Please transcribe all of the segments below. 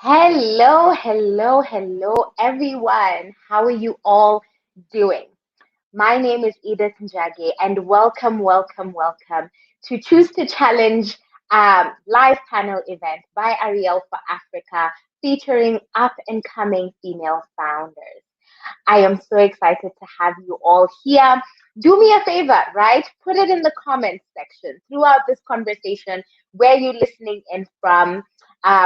Hello, hello, hello, everyone. How are you all doing? My name is Edith Njage, and welcome to Choose to Challenge live panel event by Ariel for Africa featuring up and coming female founders. I am so excited to have you all here. Do me a favor, right? Put it in the comments section throughout this conversation where you're listening in from,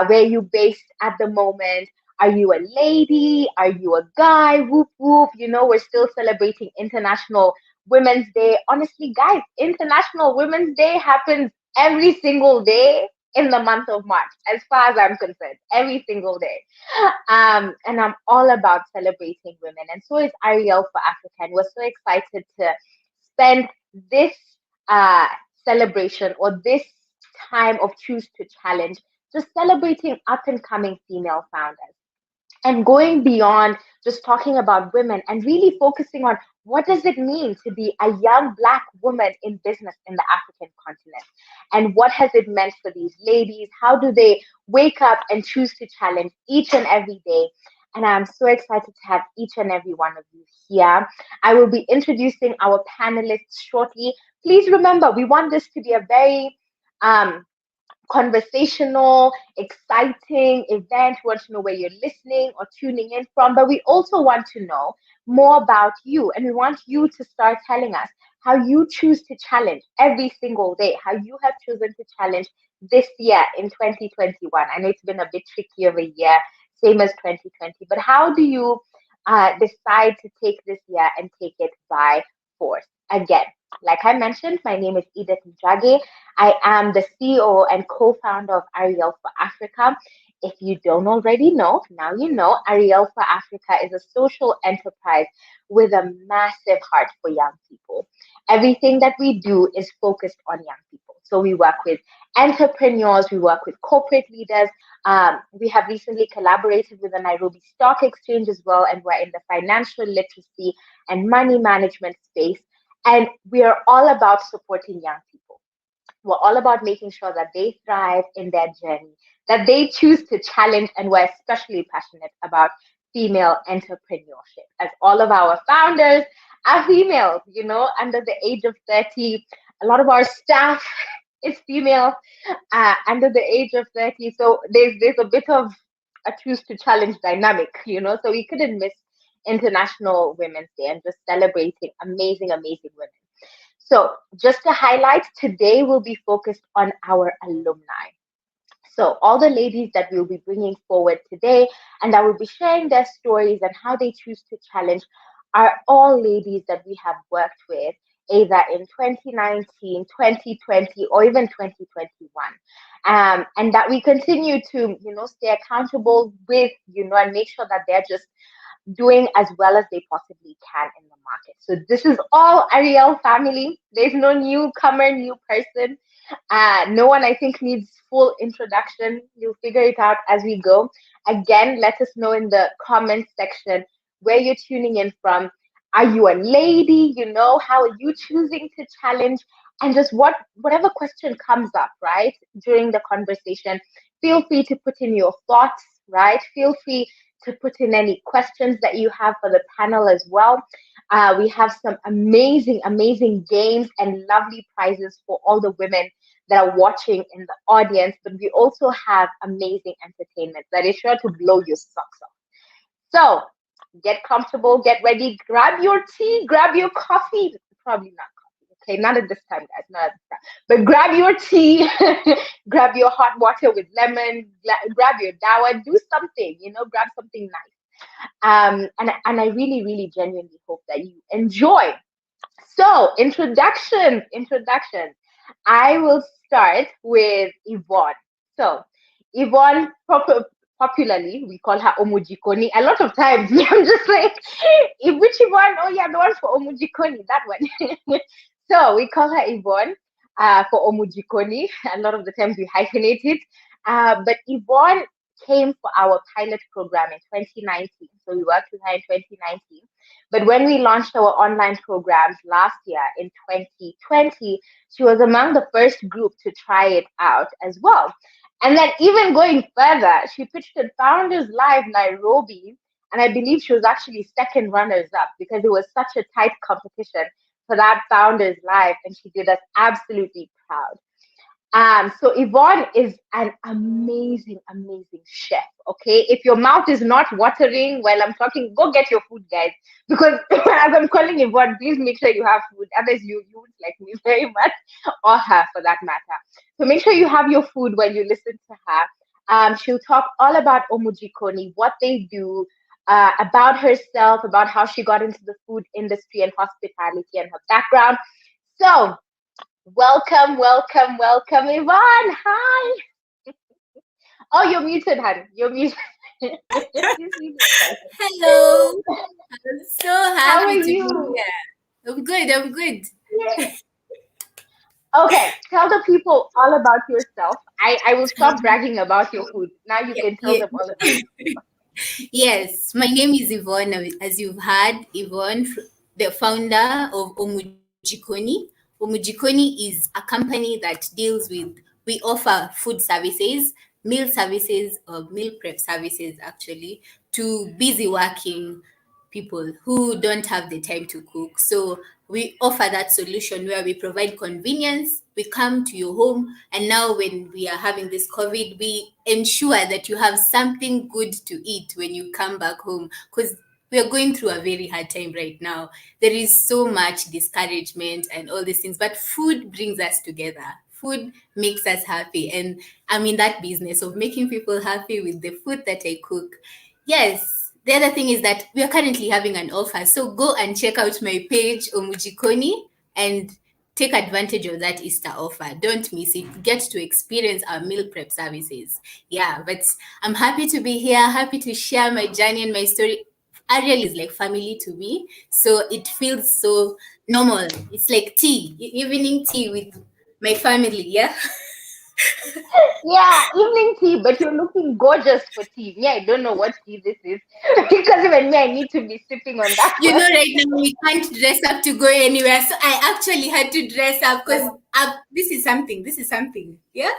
where you based at the moment. Are you a lady? Are you a guy? Whoop whoop. You know, we're still celebrating International Women's Day. Honestly, guys, International Women's Day happens every single day in the month of March, as far as I'm concerned, every single day. And I'm all about celebrating women. And so is Ariel for Africa. And we're so excited to spend this uh, celebration or this time of Choose to Challenge just celebrating up and coming female founders and going beyond just talking about women and really focusing on what does it mean to be a young black woman in business in the African continent, and what has it meant for these ladies? How do they wake up and choose to challenge each and every day? And I'm so excited to have each and every one of you here. I will be introducing our panelists shortly. Please remember, we want this to be a very conversational, exciting event. We want to know where you're listening or tuning in from, but we also want to know more about you. And we want you to start telling us how you choose to challenge every single day, how you have chosen to challenge this year in 2021. I know it's been a bit tricky of a year, same as 2020, but how do you decide to take this year and take it by force? Again, like I mentioned, my name is Edith Njage. I am the CEO and co-founder of Ariel for Africa. If you don't already know, now you know. Ariel for Africa is a social enterprise with a massive heart for young people. Everything that we do is focused on young people. So we work with entrepreneurs, we work with corporate leaders. We have recently collaborated with the Nairobi Stock Exchange as well, and we're in the financial literacy and money management space. And we are all about supporting young people. We're all about making sure that they thrive in their journey, that they choose to challenge, and we're especially passionate about female entrepreneurship, as all of our founders are females, under the age of 30. A lot of our staff is female under the age of 30. So there's a bit of a choose to challenge dynamic, so we couldn't miss International Women's Day and just celebrating amazing, amazing women. So just to highlight, today will be focused on our alumni. So all the ladies that we'll be bringing forward today and that will be sharing their stories and how they choose to challenge are all ladies that we have worked with either in 2019, 2020, or even 2021. And that we continue to, stay accountable with, and make sure that they're just doing as well as they possibly can in the market. So this is all Ariel family. There's no newcomer, new person. No one, I think, needs full introduction. You'll figure it out as we go. Again, let us know in the comment section where you're tuning in from. Are you a lady? How are you choosing to challenge? And just whatever question comes up, right, during the conversation, feel free to put in your thoughts, right? Feel free to put in any questions that you have for the panel as well. We have some amazing, amazing games and lovely prizes for all the women that are watching in the audience, but we also have amazing entertainment that is sure to blow your socks off. So get comfortable, get ready, grab your tea, grab your coffee, probably not coffee, okay, not at this time, guys, not at this time, but grab your tea, grab your hot water with lemon, grab your dawa, do something, grab something nice. And I really, really genuinely hope that you enjoy. So introduction. I will start with Yvonne. So Yvonne, popularly, we call her Omujikoni. A lot of times, I'm just like, which Yvonne? Oh yeah, the one for Omujikoni, that one. So we call her Yvonne for Omujikoni. A lot of the times we hyphenate it. But Yvonne came for our pilot program in 2019. So we worked with her in 2019. But when we launched our online programs last year in 2020, she was among the first group to try it out as well. And then even going further, she pitched at Founders Live Nairobi, and I believe she was actually second runners up because it was such a tight competition for that Founders Live, and she did us absolutely proud. So Yvonne is an amazing, amazing chef. Okay, if your mouth is not watering while I'm talking, go get your food, guys. Because as I'm calling Yvonne, please make sure you have food. Otherwise, you won't like me very much, or her for that matter. So make sure you have your food when you listen to her. She'll talk all about Omujikoni, what they do, about herself, about how she got into the food industry and hospitality and her background. So welcome, welcome, welcome, Yvonne. Hi. Oh, you're muted, honey. You're muted. Hello. I'm so How are happy to be you? here. I'm good. I'm good. Yeah. Okay, tell the people all about yourself. I will stop bragging about your food. Now you can tell Yeah. them all about Yes, my name is Yvonne. As you've heard, Yvonne, the founder of Omujikoni. Omujikoni is a company that deals with, we offer food services, meal services, or meal prep services actually, to busy working people who don't have the time to cook. So we offer that solution where we provide convenience. We come to your home, and now when we are having this COVID, we ensure that you have something good to eat when you come back home, because we are going through a very hard time right now. There is so much discouragement and all these things, but food brings us together. Food makes us happy, and I'm in that business of making people happy with the food that I cook. Yes. The other thing is that we are currently having an offer. So go and check out my page, Omujikoni, and take advantage of that Easter offer. Don't miss it. Get to experience our meal prep services. Yeah, but I'm happy to be here, happy to share my journey and my story. Ariel is like family to me. So it feels so normal. It's like tea, evening tea with my family. Yeah. Yeah, evening tea, but you're looking gorgeous for tea. Yeah, I don't know what tea this is because even me, I need to be sipping on that You one. know, right now we can't dress up to go anywhere. So I actually had to dress up because this is something. This is something. Yeah.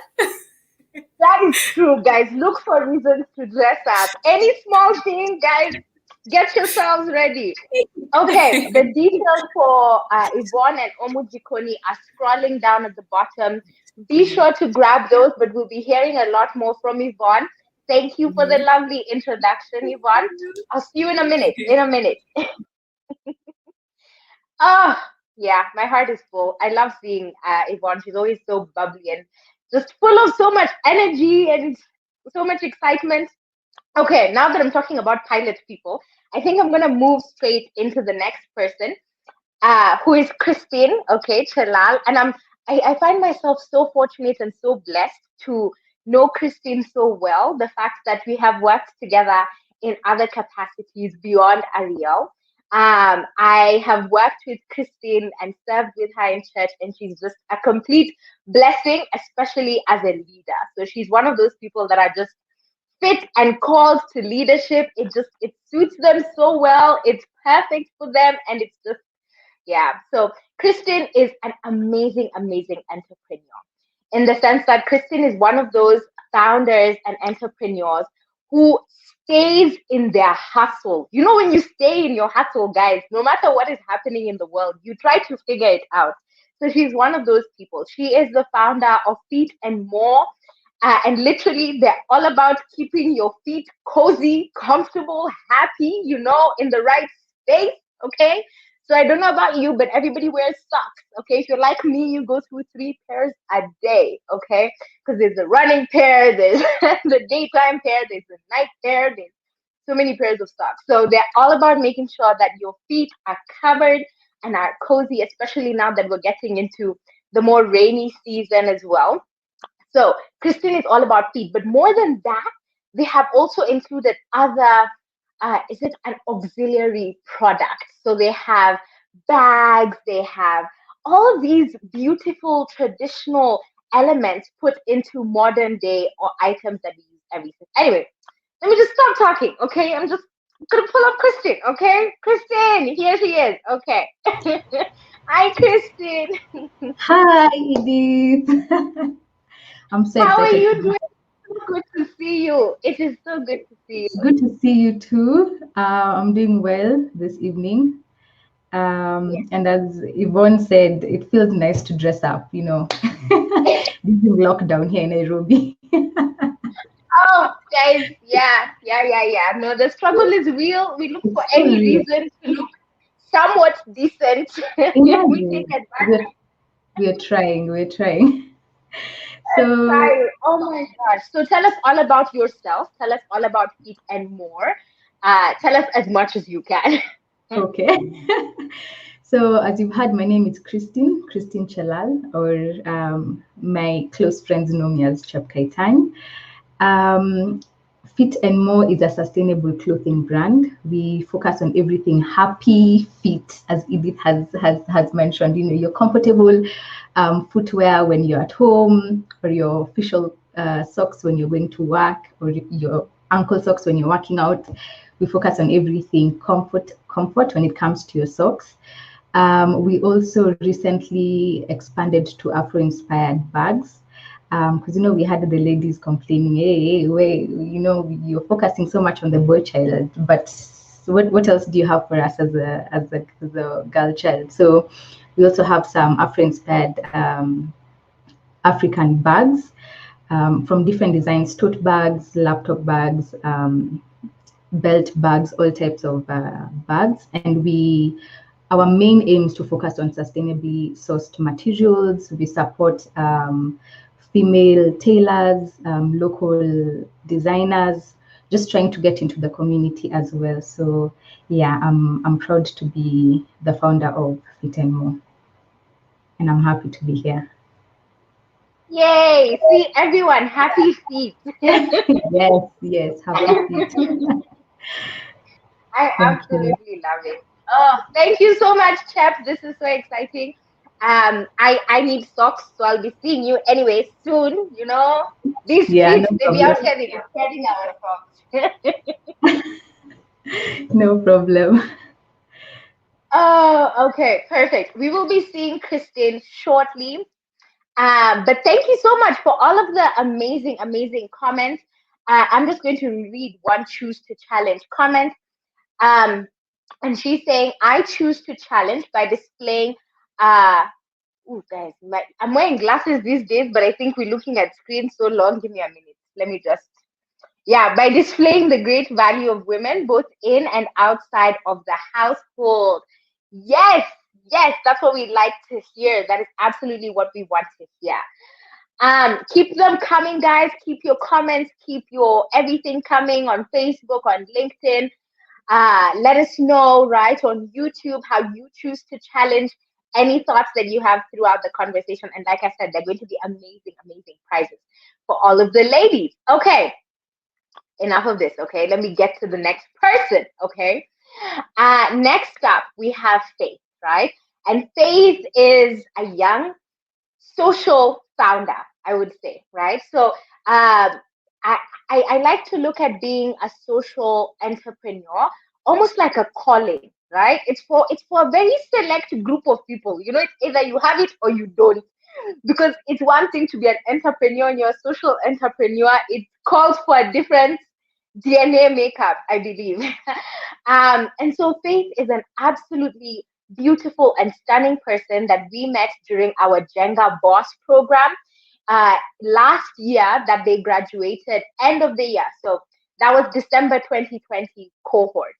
That is true, guys. Look for reasons to dress up. Any small thing, guys, get yourselves ready. Okay, the details for Yvonne and Omujikoni are scrolling down at the bottom. Be sure to grab those, but we'll be hearing a lot more from Yvonne. Thank you for the Mhm. lovely introduction, Yvonne. I'll see you in a minute. In a minute. Oh, yeah, my heart is full. I love seeing Yvonne. She's always so bubbly and just full of so much energy and so much excitement. Okay, now that I'm talking about pilot people, I think I'm gonna move straight into the next person, who is Christine, okay, Chalal. And I find myself so fortunate and so blessed to know Christine so well. The fact that we have worked together in other capacities beyond Ariel. I have worked with Christine and served with her in church, and she's just a complete blessing, especially as a leader. So she's one of those people that are just fit and called to leadership. It suits them so well. It's perfect for them, and it's just yeah. So Kristen is an amazing, amazing entrepreneur in the sense that Kristen is one of those founders and entrepreneurs who stays in their hustle. You know, when you stay in your hustle, guys, no matter what is happening in the world, you try to figure it out. So she's one of those people. She is the founder of Feet and More. And literally, they're all about keeping your feet cozy, comfortable, happy, in the right space. Okay. So I don't know about you, but everybody wears socks. Okay. If you're like me, you go through 3 pairs a day. Okay. Because there's the running pair, there's the daytime pair, there's the night pair, there's so many pairs of socks. So they're all about making sure that your feet are covered and are cozy, especially now that we're getting into the more rainy season as well. So Christine is all about feet, but more than that, they have also included other, is it an auxiliary product? So they have bags, they have all of these beautiful traditional elements put into modern day or items that we use everything. Anyway, let me just stop talking, okay? I'm just gonna pull up Christine, okay? Christine, here she is, okay. Hi, Christine. Hi, Edith. I'm so How are excited to you be doing? see you. It is so good to see It's good to see you too. I'm doing well this evening. you. And as Yvonne said, it feels nice to dress up, Yes. This is lockdown here in Nairobi. Oh, guys, yeah. No, the struggle is real. We look for It's so any real. reason to look somewhat decent. We take Imagine advantage. we're trying, we're trying. So, Right. Oh my gosh. So tell us all about yourself. Tell us all about Feet and More. Tell us as much as you can. okay. So, as you've heard, my name is Christine Chalal, or my close friends know me as Chap Kaitan. Um, Fit and More is a sustainable clothing brand. We focus on everything happy, fit, as Edith has mentioned. Your comfortable footwear when you're at home, or your official socks when you're going to work, or your ankle socks when you're working out. We focus on everything comfort when it comes to your socks. We also recently expanded to Afro-inspired bags because we had the ladies complaining, hey, wait, you're focusing so much on the boy child, but what else do you have for us as a girl child? So we also have some Afro-inspired African bags from different designs: tote bags, laptop bags, belt bags, all types of bags, and our main aim is to focus on sustainably sourced materials. We support female tailors, local designers, just trying to get into the community as well. So yeah, I'm proud to be the founder of Fit and More, and I'm happy to be here. Yay. See, everyone, happy feet. Yes, happy feet. I Thank you. absolutely love it. Oh, thank you so much, Chef. This is so exciting. I need socks, so I'll be seeing you anyway soon. These Yeah, no feet, they be out problem. here, they be spreading our socks. No problem. Oh, okay, perfect. We will be seeing Christine shortly. But thank you so much for all of the amazing, amazing comments. I'm just going to read one choose to challenge comment. Um, and she's saying, I choose to challenge by displaying. Oh, guys, I'm wearing glasses these days, but I think we're looking at screens so long. Give me a minute. Let me just. Yeah, by displaying the great value of women both in and outside of the household. Yes, yes, that's what we like to hear. That is absolutely what we want to hear. Keep them coming, guys. Keep your comments, keep your everything coming on Facebook, on LinkedIn. Let us know, right, on YouTube how you choose to challenge any thoughts that you have throughout the conversation. And like I said, they're going to be amazing, amazing prizes for all of the ladies. Okay, enough of this. Okay, let me get to the next person. Okay, next up we have Faith, right? And Faith is a young social founder, I would say, right? So I, I like to look at being a social entrepreneur almost like a calling, right? It's for a very select group of people. It's either you have it or you don't. Because it's one thing to be an entrepreneur and you're a social entrepreneur. It calls for a different DNA makeup, I believe. And so Faith is an absolutely beautiful and stunning person that we met during our Jenga Boss program last year that they graduated end of the year. So that was December 2020 cohort.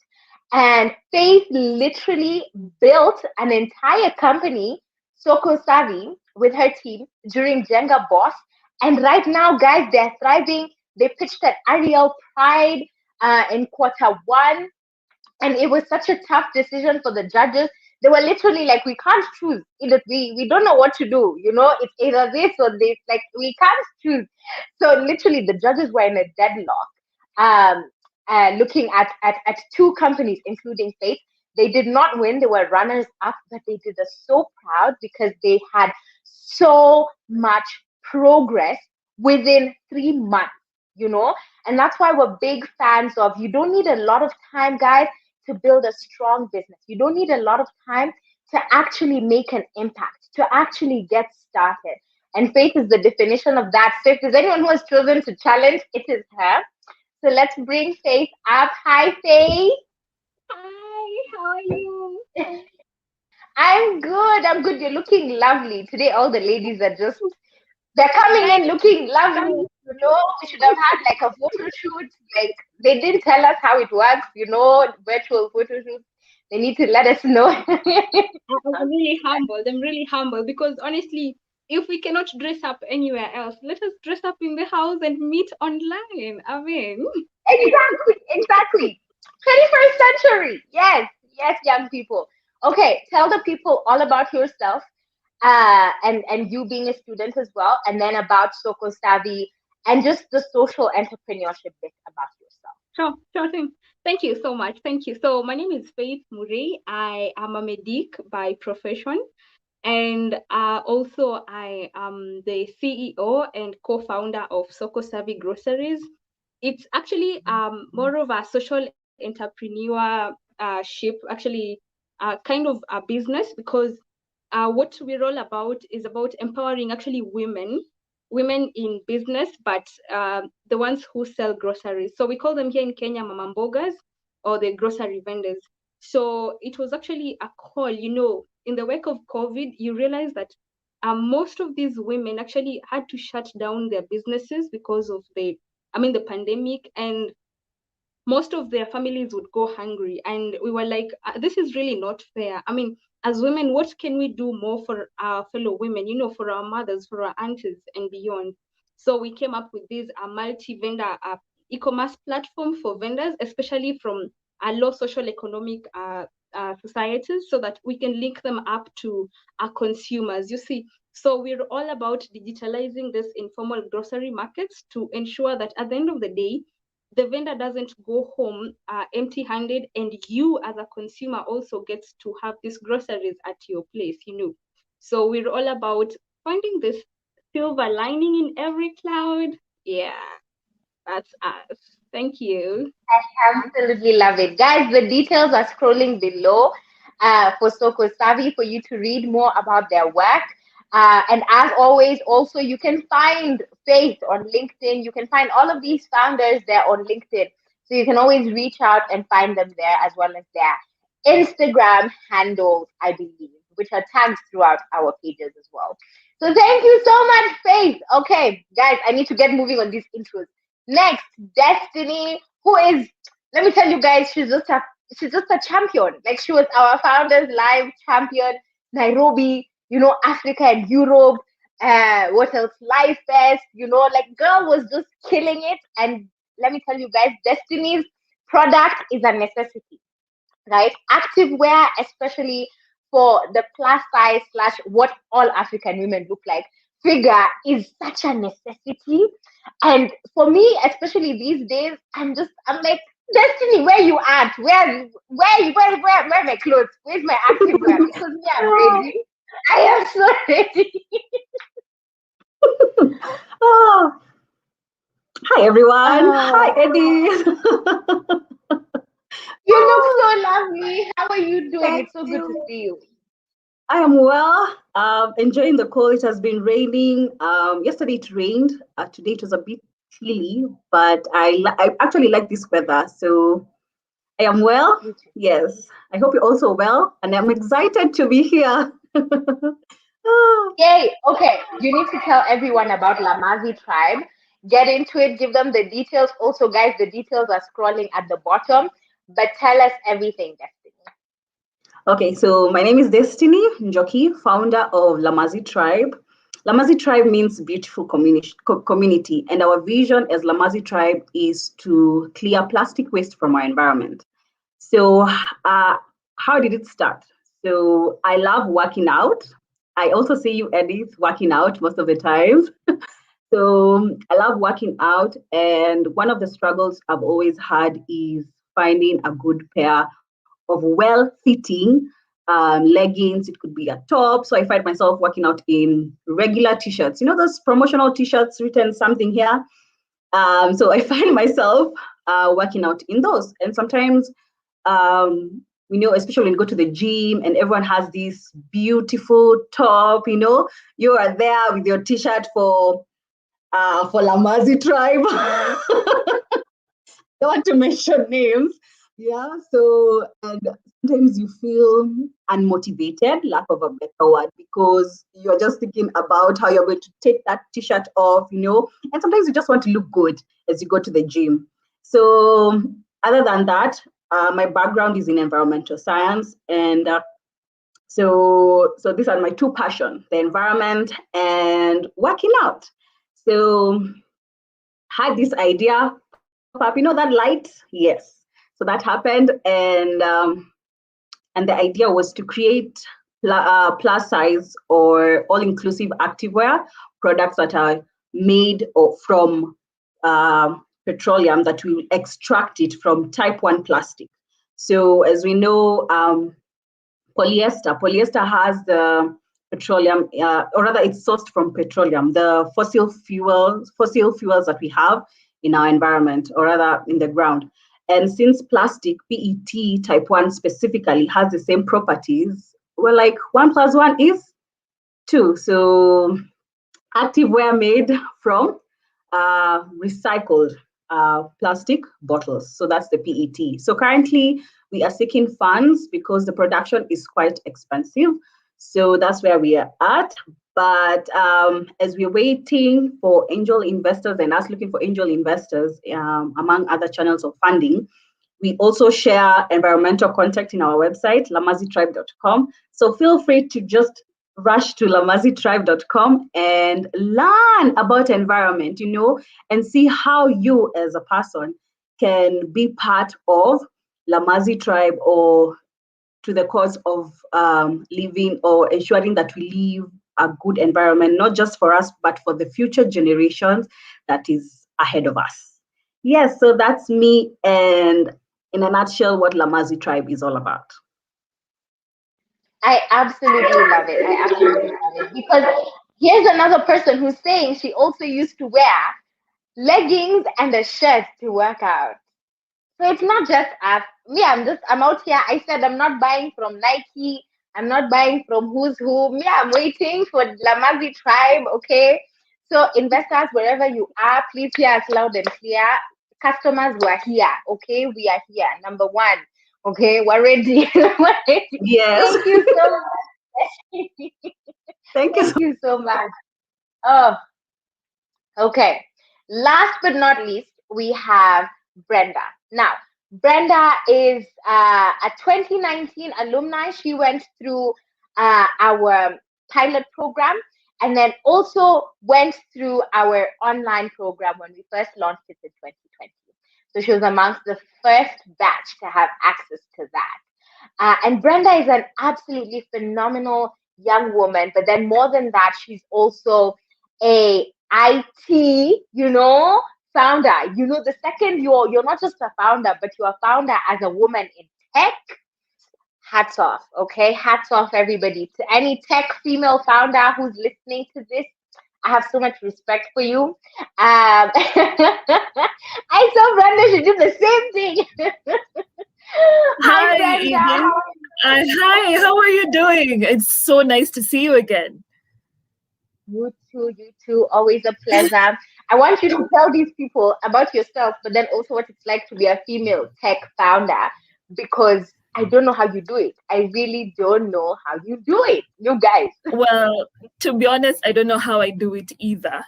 And Faith literally built an entire company, Soko Savvy, with her team during Jenga Boss. And right now, guys, they're thriving. They pitched at Ariel Pride in quarter 1, and it was such a tough decision for the judges. They were literally like, we can't choose. We don't know what to do. It's either this or this. Like, we can't choose. So literally, the judges were in a deadlock, um, looking at two companies, including Faith. They did not win. They were runners up, but they did us so proud because they had so much progress within 3 months. And that's why we're big fans of. You don't need a lot of time, guys, to build a strong business. You don't need a lot of time to actually make an impact, to actually get started. And Faith is the definition of that. So if there's anyone who has chosen to challenge, it is her. So let's bring Faith up. Hi, Faith. Hi, how are you? I'm good. I'm good. You're looking lovely. Today, all the ladies are just, they're coming in Guys, looking lovely. You know, we should have had like a photo shoot. Like, they didn't tell us how it works, virtual photo shoot. They need to let us know. I'm really humbled. I'm really humbled because honestly, if we cannot dress up anywhere else, let us dress up in the house and meet online. I mean, Exactly. 21st century. Yes, young people. Okay, tell the people all about yourself, and you being a student as well, and then about Soko Savvy and just the social entrepreneurship bit about yourself. sure thing. Thank you so much. Thank you. So my name is Faith Murray. I am a medic by profession. And also, I am the CEO and co-founder of Soko Savvy Groceries. It's actually more of a social entrepreneurship, actually, kind of a business, because what we're all about is about empowering actually women in business, but the ones who sell groceries. So we call them here in Kenya mama mbogas, or the grocery vendors. So it was actually a call, in the wake of COVID, you realize that most of these women actually had to shut down their businesses because of the pandemic, and most of their families would go hungry. And we were like, this is really not fair. I mean, as women, what can we do more for our fellow women, for our mothers, for our aunties and beyond? So we came up with this multi-vendor e-commerce platform for vendors, especially from low social economic societies, so that we can link them up to our consumers. You see, so we're all about digitalizing this informal grocery markets to ensure that at the end of the day, the vendor doesn't go home empty-handed, and you as a consumer also gets to have these groceries at your place, So we're all about finding this silver lining in every cloud. Yeah, that's us. Thank you. I absolutely love it. Guys, the details are scrolling below for Soko Savvy for you to read more about their work. And as always, also, you can find Faith on LinkedIn. You can find all of these founders there on LinkedIn. So you can always reach out and find them there, as well as their Instagram handles, I believe, which are tagged throughout our pages as well. So thank you so much, Faith. Okay, guys, I need to get moving on these intros. Next, Destiny, who is, let me tell you guys, she's just a champion. Like, she was our Founders Live champion, Nairobi, Africa and Europe. What else? Live Fest, like, girl was just killing it. And let me tell you guys, Destiny's product is a necessity, right? Activewear, especially for the plus size / what all African women look like, figure is such a necessity. And for me, especially these days, I'm like, Destiny, where you at? Where my clothes? Where's my activewear? Because me, I'm ready. I am so ready. Oh, hi everyone. Hi Eddie. You look so lovely. How are you doing? Thank It's so good you. to see you. I am well. Enjoying the cold. It has been raining. Yesterday it rained. Today it was a bit chilly, but I actually like this weather. So I am well. Yes. I hope you're also well, and I'm excited to be here. Oh. Yay. Okay. You need to tell everyone about Lamazi tribe. Get into it. Give them the details. Also, guys, the details are scrolling at the bottom. But tell us everything, Destiny. Okay, so my name is Destiny Njoki, founder of Lamazi Tribe. Lamazi Tribe means beautiful community, and our vision as Lamazi Tribe is to clear plastic waste from our environment. So how did it start? So I love working out. I also see you, Edith, working out most of the time. So I love working out, and one of the struggles I've always had is finding a good pair of well-fitting leggings. It could be a top. So I find myself working out in regular t-shirts. You know those promotional t-shirts written something here? So I find myself working out in those. And sometimes especially when you go to the gym and everyone has this beautiful top, you are there with your t-shirt for Lamazi Tribe. Don't want to mention names. Yeah, so and sometimes you feel unmotivated, lack of a better word, because you're just thinking about how you're going to take that t-shirt off, and sometimes you just want to look good as you go to the gym. So other than that, my background is in environmental science, and so these are my two passions: the environment and working out. So had this idea up, that light, yes. So that happened, and the idea was to create plus size or all-inclusive activewear products that are made from petroleum, that will extract it from type 1 plastic. So as we know, polyester has the petroleum, or rather it's sourced from petroleum, the fossil fuels that we have in our environment, or rather in the ground. And since plastic, PET type 1 specifically, has the same properties, we're like 1 + 1 is 2. So activewear made from recycled plastic bottles. So that's the PET. So currently we are seeking funds because the production is quite expensive. So that's where we are at. But as we're waiting for angel investors and us looking for angel investors, among other channels of funding, we also share environmental content in our website, lamazitribe.com. So feel free to just rush to lamazitribe.com and learn about environment, and see how you as a person can be part of Lamazi Tribe, or to the cause of living or ensuring that we live a good environment, not just for us, but for the future generations that is ahead of us. Yes, so that's me, and in a nutshell, what Lamazi Tribe is all about. I absolutely love it. I absolutely love it. Because here's another person who's saying she also used to wear leggings and a shirt to work out. So it's not just us. Me, I'm out here. I said I'm not buying from Nike. I'm not buying from who's who. Me, I'm waiting for Lamazi Tribe, okay? So investors, wherever you are, please hear us loud and clear. Customers, we're here, okay? We are here. Number one, okay? We're ready. We're ready. Yes. Thank you so much. Thank you so much. Oh, okay. Last but not least, we have Brenda. Now, Brenda is a 2019 alumni. She went through our pilot program, and then also went through our online program when we first launched it in 2020. So she was amongst the first batch to have access to that. And Brenda is an absolutely phenomenal young woman. But then more than that, she's also a IT, founder. The second you're not just a founder, but you're a founder as a woman in tech. Hats off, okay? Hats off, everybody. To any tech female founder who's listening to this, I have so much respect for you. I saw Brenda should do the same thing. Hi, Brenda. Hi, how are you doing? It's so nice to see you again. You too. Always a pleasure. I want you to tell these people about yourself, but then also what it's like to be a female tech founder, because I don't know how you do it. I really don't know how you do it, you guys. Well, to be honest, I don't know how I do it either.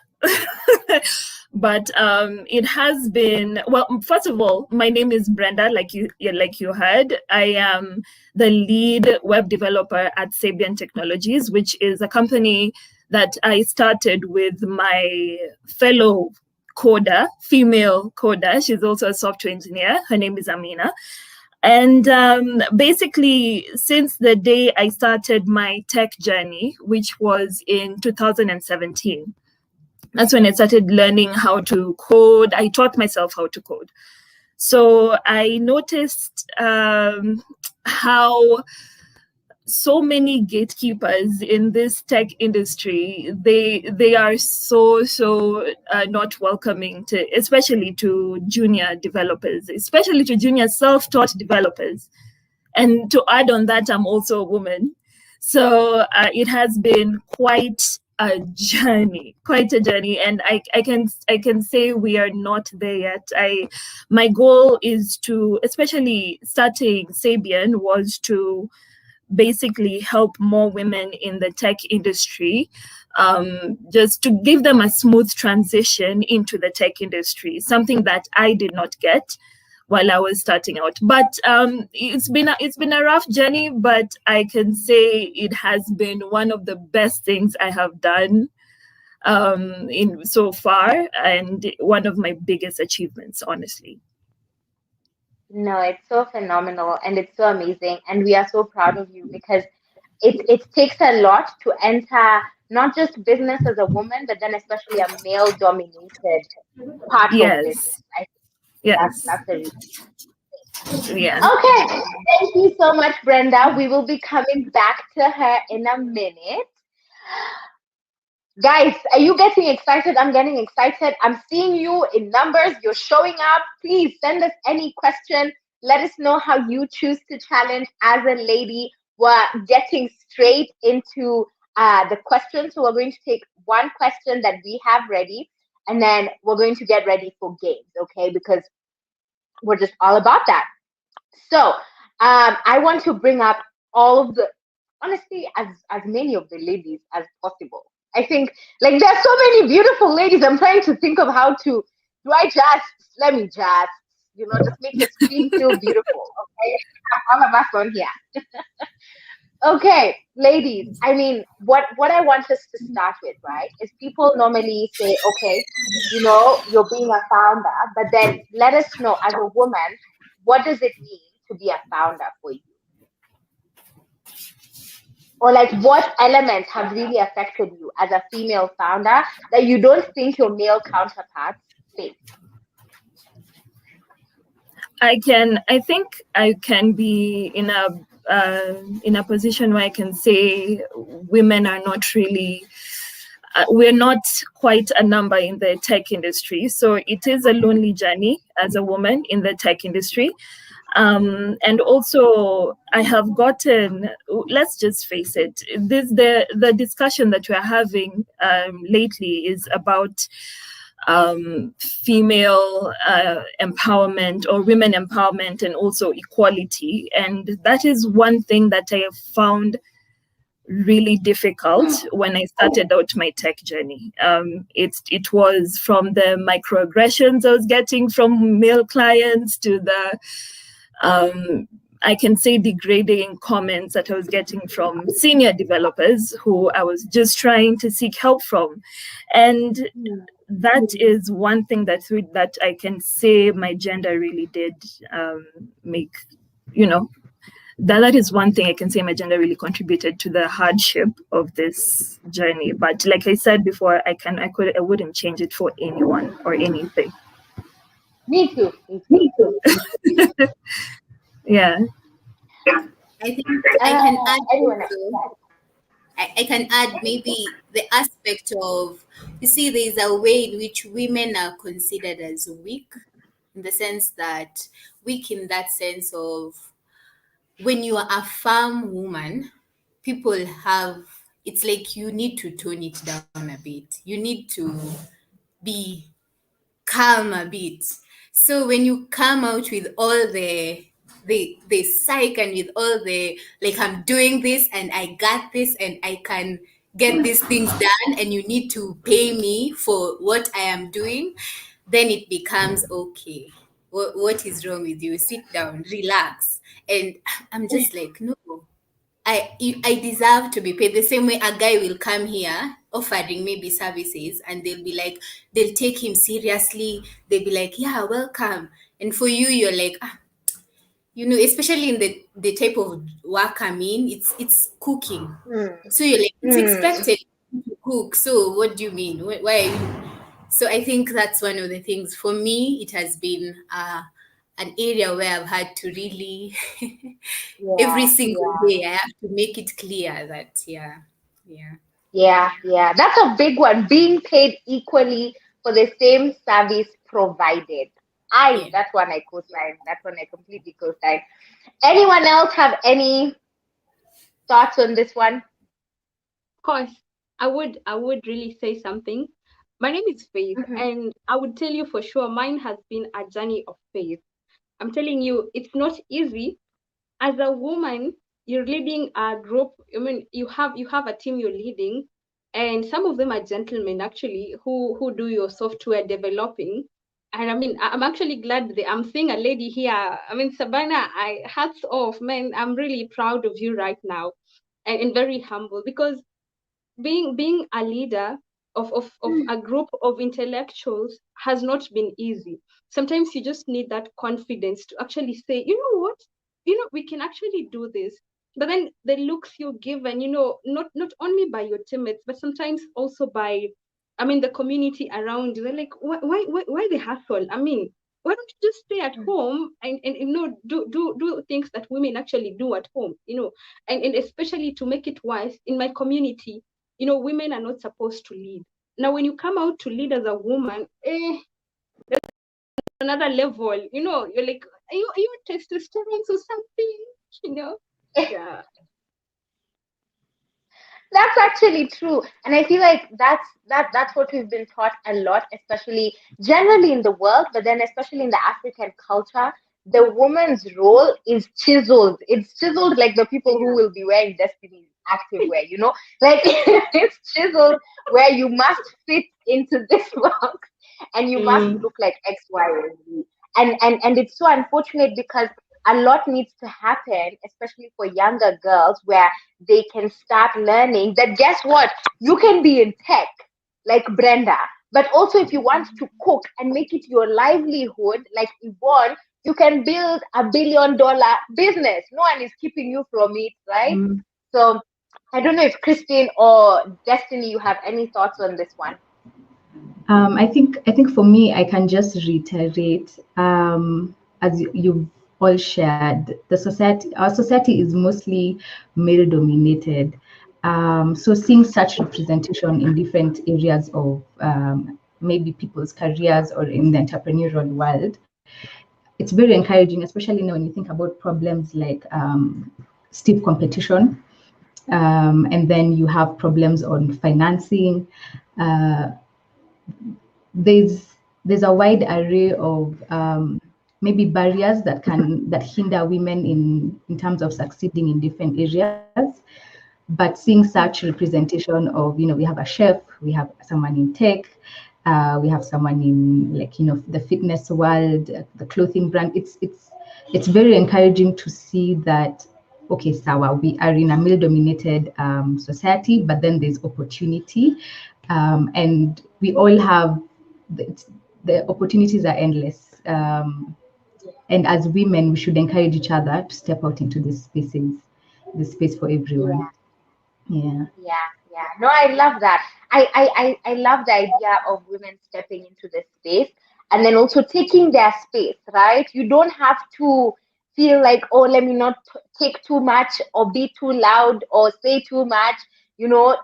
But it has been, well, first of all, my name is Brenda, like you heard. I am the lead web developer at Sabian Technologies, which is a company that I started with my fellow coder, female coder. She's also a software engineer. Her name is Amina. And basically, since the day I started my tech journey, which was in 2017, that's when I started learning how to code. I taught myself how to code. So I noticed how so many gatekeepers in this tech industry, they are so not welcoming to, especially to junior developers, especially to junior self-taught developers. And to add on that, I'm also a woman. So it has been quite a journey, and I can say we are not there yet. My goal is to, especially starting Sabian, was to basically help more women in the tech industry, just to give them a smooth transition into the tech industry, something that I did not get while I was starting out. But it's been a rough journey, but I can say it has been one of the best things I have done in so far, and one of my biggest achievements, honestly. No, it's so phenomenal and it's so amazing. And we are so proud of you because it takes a lot to enter not just business as a woman, but then especially a male dominated part of business. Yes. I think Yes. that's a reason. Yeah. Okay, thank you so much, Brenda. We will be coming back to her in a minute. Guys, are you getting excited? I'm getting excited. I'm seeing you in numbers. You're showing up. Please send us any question. Let us know how you choose to challenge as a lady. We're getting straight into the questions. So we're going to take one question that we have ready, and then we're going to get ready for games, okay? Because we're just all about that. So I want to bring up all of the, honestly, as many of the ladies as possible. I think like there are so many beautiful ladies. I'm trying to think of how to, let me just, just make the screen feel beautiful. Okay. All of us on here. Okay, ladies, I mean, what I want us to start with, right, is people normally say, okay, you're being a founder, but then let us know as a woman, what does it mean to be a founder for you? Or like what elements have really affected you as a female founder that you don't think your male counterparts face? I think I can be in a position where I can say women are not really, we're not quite a number in the tech industry. So it is a lonely journey as a woman in the tech industry. And also I have gotten, let's just face it, the discussion that we're having lately is about female empowerment or women empowerment, and also equality. And that is one thing that I have found really difficult when I started out my tech journey. It was from the microaggressions I was getting from male clients to the I can say degrading comments that I was getting from senior developers who I was just trying to seek help from. And that is one thing that I can say my gender really did make, that is one thing I can say my gender really contributed to the hardship of this journey. But like I said before, I wouldn't change it for anyone or anything. Me too. Yeah. I think I can add. I can add maybe the aspect of, you see, there is a way in which women are considered as weak, in the sense that weak in that sense of when you are a farm woman, people have, it's like you need to tone it down a bit. You need to be calm a bit. So when you come out with all the psych and with all the like, I'm doing this and I got this and I can get these things done and you need to pay me for what I am doing, then it becomes okay. What is wrong with you? Sit down, relax. And I'm just like, no, I deserve to be paid. The same way a guy will come here offering maybe services and they'll take him seriously. They'll be like, yeah, welcome. And for you, you're like, especially in the type of work I'm in, it's cooking. So you're like, it's expected to cook. So what do you mean? Why are you? So I think that's one of the things. For me, it has been an area where I've had to really, every single day, I have to make it clear that, Yeah. That's a big one. Being paid equally for the same service provided. That one I co-sign. That one I completely co-sign. Anyone else have any thoughts on this one? Of course, I would really say something. My name is Faith, Mm-hmm. and I would tell you for sure mine has been a journey of faith. I'm telling you, it's not easy. As a woman, you're leading a group. I mean, you have a team you're leading, and some of them are gentlemen actually who do your software developing. And I mean, I'm actually glad that I'm seeing a lady here. I mean, Sabana, I hats off, man. I'm really proud of you right now, and very humble, because being a leader of a group of intellectuals has not been easy. Sometimes you just need that confidence to actually say, you know what, we can actually do this. But then the looks you're given, not only by your teammates, but sometimes also by, I mean, the community around you. They're like, why the hustle? I mean, why don't you just stay at home and do things that women actually do at home, and especially to make it worse, in my community, women are not supposed to lead. Now, when you come out to lead as a woman, another level, you're like, are you testosterone or something, Yeah. That's actually true, and I feel like that's what we've been taught a lot, especially generally in the world, but then especially in the African culture. The woman's role is chiseled. It's chiseled like the people who will be wearing Destiny's activewear, like it's chiseled where you must fit into this box and you must Mm. look like X, Y, or Z. And it's so unfortunate because a lot needs to happen, especially for younger girls, where they can start learning that guess what? You can be in tech like Brenda, but also if you want to cook and make it your livelihood like Yvonne, you can build $1 billion business. No one is keeping you from it, right? Mm. So I don't know if Christine or Destiny, you have any thoughts on this one. I think for me, I can just reiterate, as you've all shared, our society is mostly male dominated. So seeing such representation in different areas of maybe people's careers or in the entrepreneurial world, it's very encouraging, especially now when you think about problems like stiff competition, and then you have problems on financing. Uh, there's a wide array of maybe barriers that hinder women in terms of succeeding in different areas. But seeing such representation of, we have a chef, we have someone in tech, we have someone in, like, the fitness world, the clothing brand. It's very encouraging to see that, okay, Sawa, we are in a male-dominated society, but then there's opportunity, and we all have the opportunities are endless. And as women, we should encourage each other to step out into these spaces, the space for everyone. Yeah. Yeah. No, I love that. I love the idea of women stepping into this space and then also taking their space, right? You don't have to feel like, oh, let me not take too much or be too loud or say too much.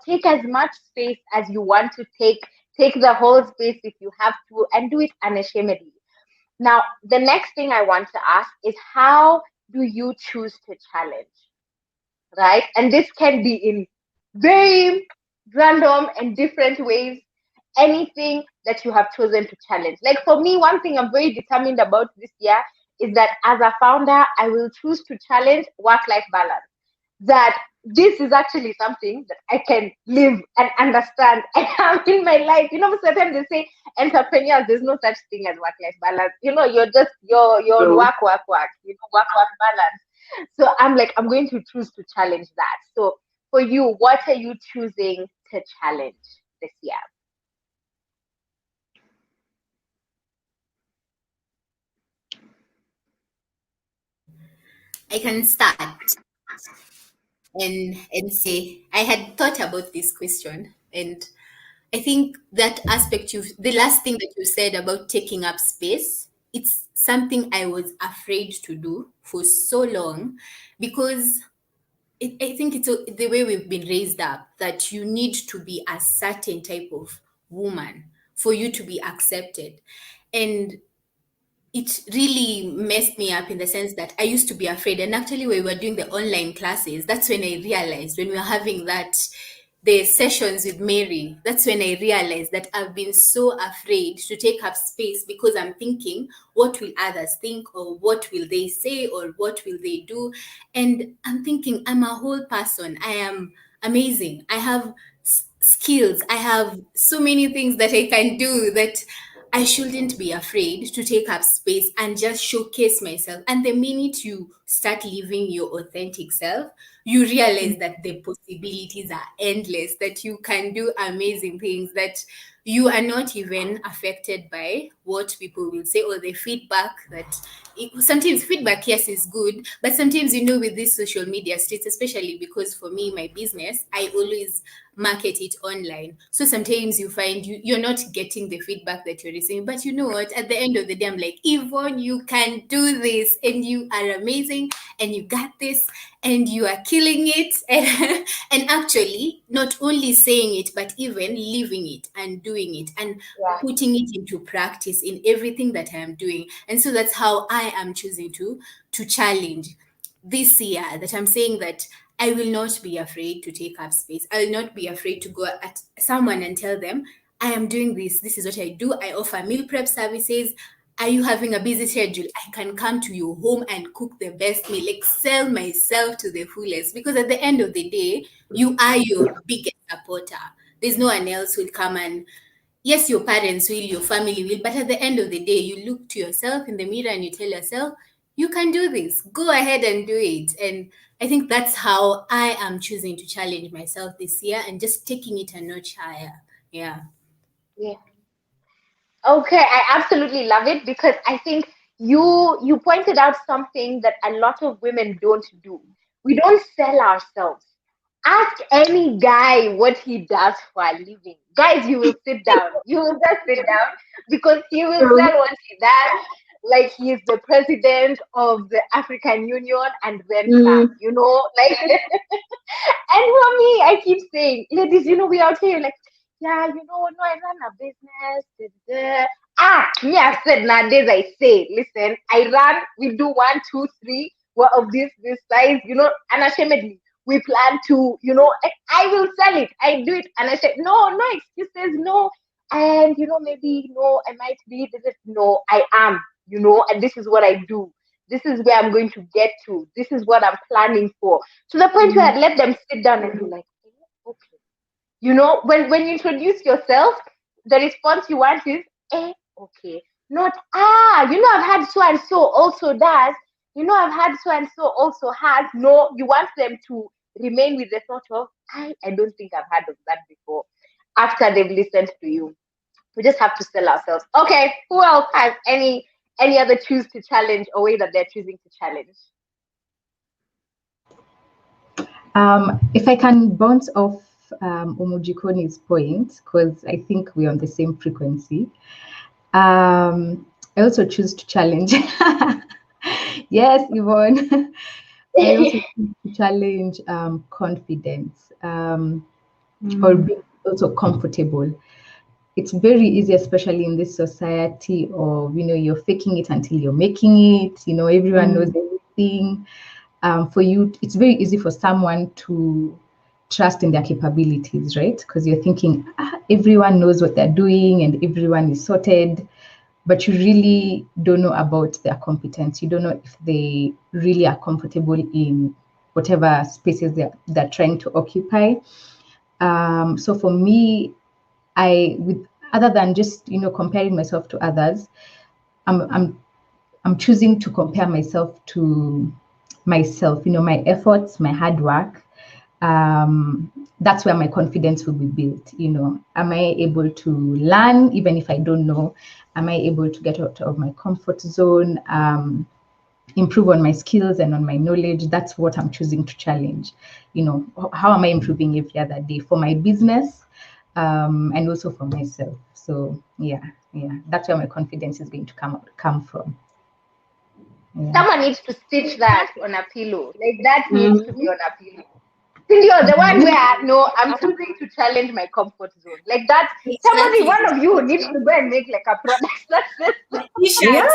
Take as much space as you want to take. Take the whole space if you have to and do it unashamedly. Now, the next thing I want to ask is how do you choose to challenge? Right? And this can be in very random and different ways. Anything that you have chosen to challenge. Like for me, one thing I'm very determined about this year is that as a founder, I will choose to challenge work-life balance. That this is actually something that I can live and understand and have in my life. Sometimes they say entrepreneurs, there's no such thing as work-life balance. You're on True. work, work balance. So I'm like, I'm going to choose to challenge that. So for you, what are you choosing to challenge this year? I can start and say I had thought about this question, and I think that aspect the last thing that you said about taking up space, it's something I was afraid to do for so long, because I think it's the way we've been raised up, that you need to be a certain type of woman for you to be accepted. And it really messed me up in the sense that I used to be afraid. And actually, when we were doing the online classes, that's when I realized, when we were having the sessions with Mary, that's when I realized that I've been so afraid to take up space because I'm thinking, what will others think, or what will they say, or what will they do? And I'm thinking, I'm a whole person. I am amazing. I have skills. I have so many things that I can do that I shouldn't be afraid to take up space and just showcase myself. And the minute you start living your authentic self, you realize that the possibilities are endless, that you can do amazing things, that you are not even affected by what people will say or the feedback that sometimes feedback, yes, is good, but sometimes, with these social media streets, especially because for me, my business, I always market it online. So sometimes you find you're not getting the feedback that you're receiving. But you know what? At the end of the day, I'm like, Yvonne, you can do this, and you are amazing, and you got this, and you are killing it. And actually, not only saying it, but even living it and doing it and putting it into practice in everything that I am doing. And so that's how I am choosing to challenge this year, that I'm saying that I will not be afraid to take up space. I will not be afraid to go at someone and tell them, I am doing this. This is what I do. I offer meal prep services. Are you having a busy schedule? I can come to your home and cook the best meal, like sell myself to the fullest. Because at the end of the day, you are your biggest supporter. There's no one else who will come and, yes, your parents will, your family will, but at the end of the day, you look to yourself in the mirror and you tell yourself, you can do this. Go ahead and do it. And I think that's how I am choosing to challenge myself this year and just taking it a notch higher. Yeah. Yeah. Okay, I absolutely love it because I think you pointed out something that a lot of women don't do. We don't sell ourselves. Ask any guy what he does for a living. Guys, you will sit down. You will just sit down because he will sell what he does. Like he is the president of the African Union and then some, like. And for me, I keep saying, ladies, we out here like, yeah, no, I run a business. Me, I said nowadays, I say, listen, I run, we do 1, 2, 3, what of this size, unashamedly. We plan to, I will sell it. I do it. And I said, no excuses, no. And, maybe, no, I might be, no, I am, and this is what I do. This is where I'm going to get to. This is what I'm planning for. To the point where I let them sit down and be like, okay. When you introduce yourself, the response you want is, okay. Not, I've had so and so also does. I've had so and so also has. No, you want them to remain with the thought of, I don't think I've heard of that before. After they've listened to you. We just have to sell ourselves. Okay, who else has any other choose to challenge or way that they're choosing to challenge? If I can bounce off Omujikoni's point, because I think we're on the same frequency. I also choose to challenge. Yes, Yvonne. I also choose to challenge confidence or being also comfortable. It's very easy, especially in this society of, you're faking it until you're making it, everyone knows everything. For you, it's very easy for someone to trust in their capabilities, right? Because you're thinking, everyone knows what they're doing and everyone is sorted, but you really don't know about their competence. You don't know if they really are comfortable in whatever spaces they're trying to occupy. So for me, other than just comparing myself to others, I'm choosing to compare myself to myself. My efforts, my hard work. That's where my confidence will be built. Am I able to learn even if I don't know? Am I able to get out of my comfort zone? Improve on my skills and on my knowledge? That's what I'm choosing to challenge. How am I improving every other day for my business? And also for myself. So yeah, that's where my confidence is going to come from. Yeah. Someone needs to stitch that on a pillow. Like that needs to be on a pillow. You're the one where I'm choosing to challenge my comfort zone. Like that, somebody, one of you needs to go and make like a product. That's it. T-shirts.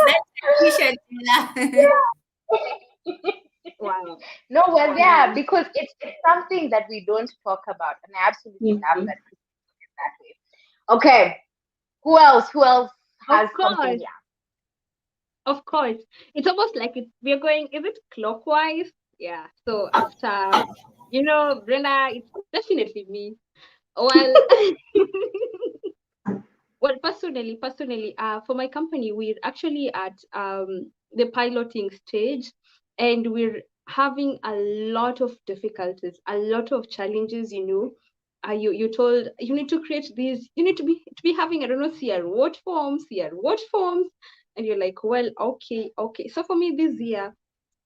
appreciate that. Wow. No, well, yeah, because it's something that we don't talk about, and I absolutely love that that way. Okay, who else? Who else Of has something course. here? Of course. It's almost like we're going, is it clockwise? Yeah. So after, Brenda, it's definitely me. Well, well, personally, for my company, we're actually at the piloting stage, and we're having a lot of difficulties, a lot of challenges. You told you need to create these, you need to be having, I don't know, CR what forms, and you're like, well, okay. So for me this year,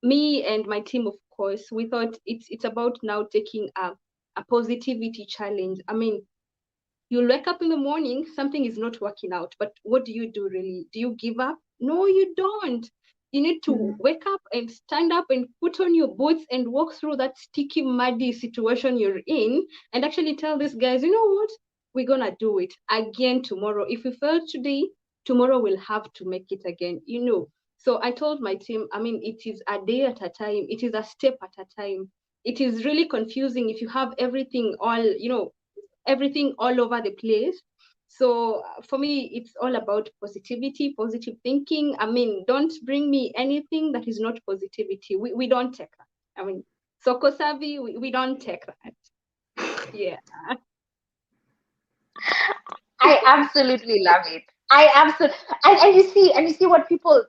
me and my team, of course, we thought it's about now taking a positivity challenge. I mean, you'll wake up in the morning, something is not working out, but what do you do really? Do you give up? No, you don't. You need to wake up and stand up and put on your boots and walk through that sticky, muddy situation you're in, and actually tell these guys, you know what? We're gonna do it again tomorrow. If we failed today, tomorrow we'll have to make it again. So I told my team, I mean, it is a day at a time, it is a step at a time. It is really confusing if you have everything all over the place. So for me, it's all about positivity, positive thinking. I mean, don't bring me anything that is not positivity. We don't take that. I mean, Soko Savvy, we don't take that. Yeah. I absolutely love it. I absolutely, and you see what people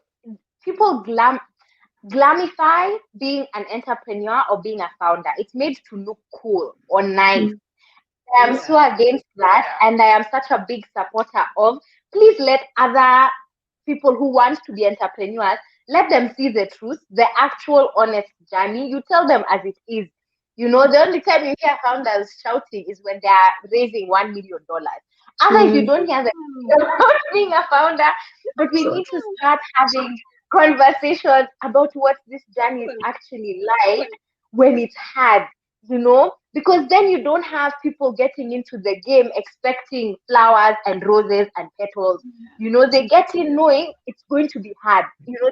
glamify being an entrepreneur or being a founder. It's made to look cool or nice. I am so against that, and I am such a big supporter of please let other people who want to be entrepreneurs, let them see the truth, the actual honest journey. You tell them as it is. The only time you hear founders shouting is when they are raising $1 million. Otherwise, you don't hear them about being a founder. But we need to start having conversations about what this journey is actually like when it's hard, because then you don't have people getting into the game expecting flowers and roses and petals. They get in knowing it's going to be hard.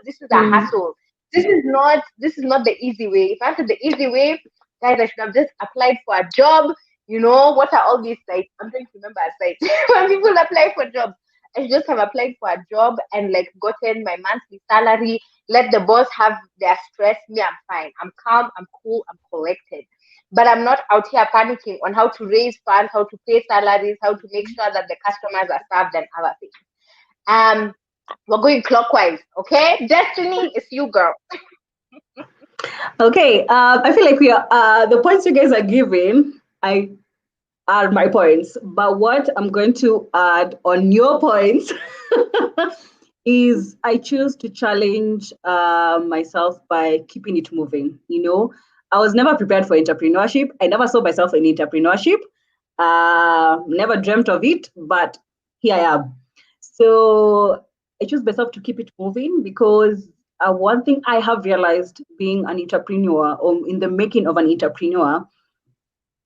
This is a hassle. This is not the easy way. If I wanted the easy way, guys, I should have just applied for a job. What are all these sites? I'm trying to remember a site when people apply for jobs. I should just have applied for a job and like gotten my monthly salary. Let the boss have their stress. Me, I'm fine. I'm calm. I'm cool. I'm collected. But I'm not out here panicking on how to raise funds, how to pay salaries, how to make sure that the customers are served and other things. We're going clockwise, okay? Destiny is you, girl. Okay, I feel like we are the points you guys are giving. Are my points, but what I'm going to add on your points is I choose to challenge myself by keeping it moving. I was never prepared for entrepreneurship. I never saw myself in entrepreneurship. Never dreamt of it, but here I am. So I choose myself to keep it moving because one thing I have realized being an entrepreneur or in the making of an entrepreneur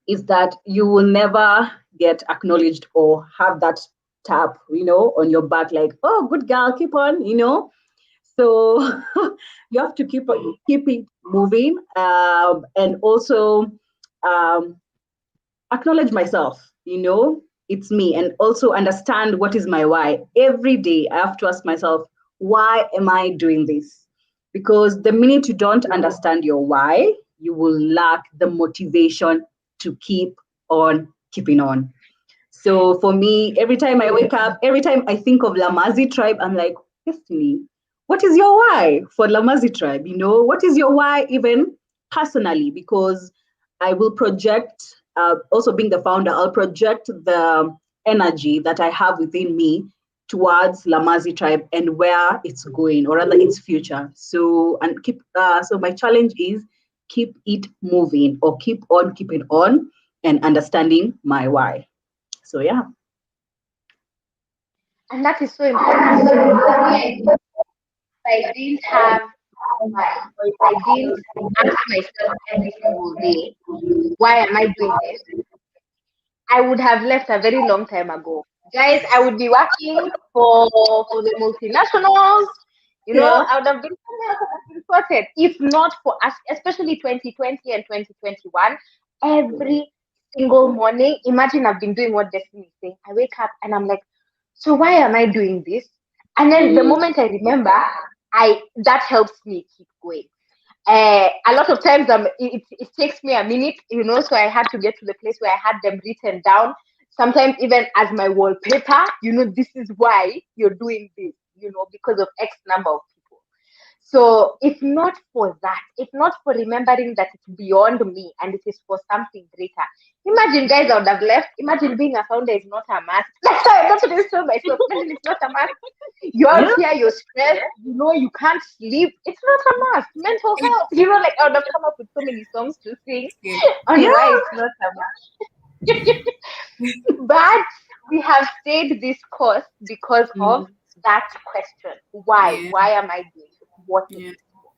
is that you will never get acknowledged or have that tap, on your back, like, oh, good girl, keep on, So you have to keep it moving, and also acknowledge myself, it's me, and also understand what is my why. Every day I have to ask myself, why am I doing this? Because the minute you don't understand your why, you will lack the motivation to keep on keeping on. So for me, every time I wake up, every time I think of Lamazi tribe, I'm like, Destiny, what is your why for Lamazi tribe? What is your why even personally? Because I will project, also being the founder, I'll project the energy that I have within me towards Lamazi tribe and where it's going, or rather its future. So my challenge is keep it moving, or keep on keeping on and understanding my why. So yeah. And that is so important. If I didn't have why, or if I didn't ask myself every single day, why am I doing this? I would have left a very long time ago. Guys, I would be working for the multinationals, I would have been somewhere else, I would have been sorted. If not for us, especially 2020 and 2021, every single morning, imagine I've been doing what Destiny is saying. I wake up and I'm like, so why am I doing this? And then the moment I remember, that helps me keep going. A lot of times it takes me a minute, so I had to get to the place where I had them written down, sometimes even as my wallpaper, this is why you're doing this, because of X number of people. So if not for that, if not for remembering that it's beyond me and it is for something greater, imagine, guys, I would have left. Imagine being a founder is not a must. That's what I told myself. Imagine it's not a must. You're out here, you're stressed, you can't sleep. It's not a must. Mental health, like I would have come up with so many songs to sing on why it's not a must. But we have stayed this course because of that question. Why? Why am I doing it? What is it for?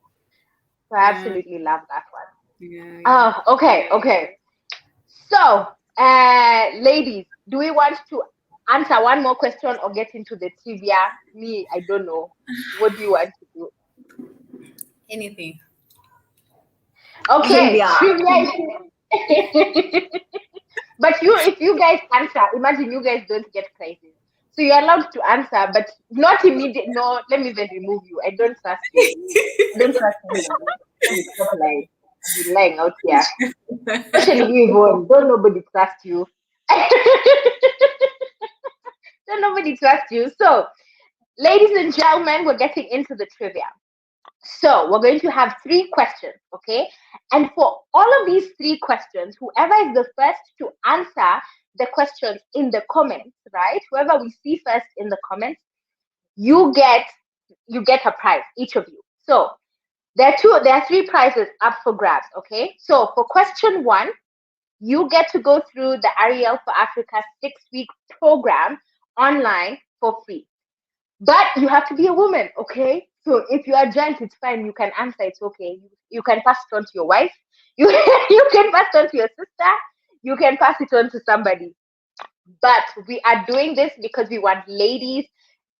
So I absolutely love that one. Okay. So, ladies, do we want to answer one more question or get into the trivia? Me, I don't know. What do you want to do? Anything. Okay, trivia. But if you guys answer, imagine you guys don't get prizes. So you're allowed to answer, but not immediate. No, let me then remove you. I don't trust you. I don't trust you. Stop lying. You're lying out here. Especially you, Yvonne. Don't nobody trust you. Don't nobody trust you. So, ladies and gentlemen, we're getting into the trivia. So we're going to have 3 questions, okay? And for all of these 3 questions, whoever is the first to answer the questions in the comments, right? Whoever we see first in the comments, you get a prize, each of you. So there are 3 prizes up for grabs, okay? So for question 1, you get to go through the Ariel for Africa 6-week program online for free. But you have to be a woman, okay? So if you are a giant, it's fine. You can answer, it's okay. You can pass it on to your wife. You can pass it on to your sister. You can pass it on to somebody. But we are doing this because we want ladies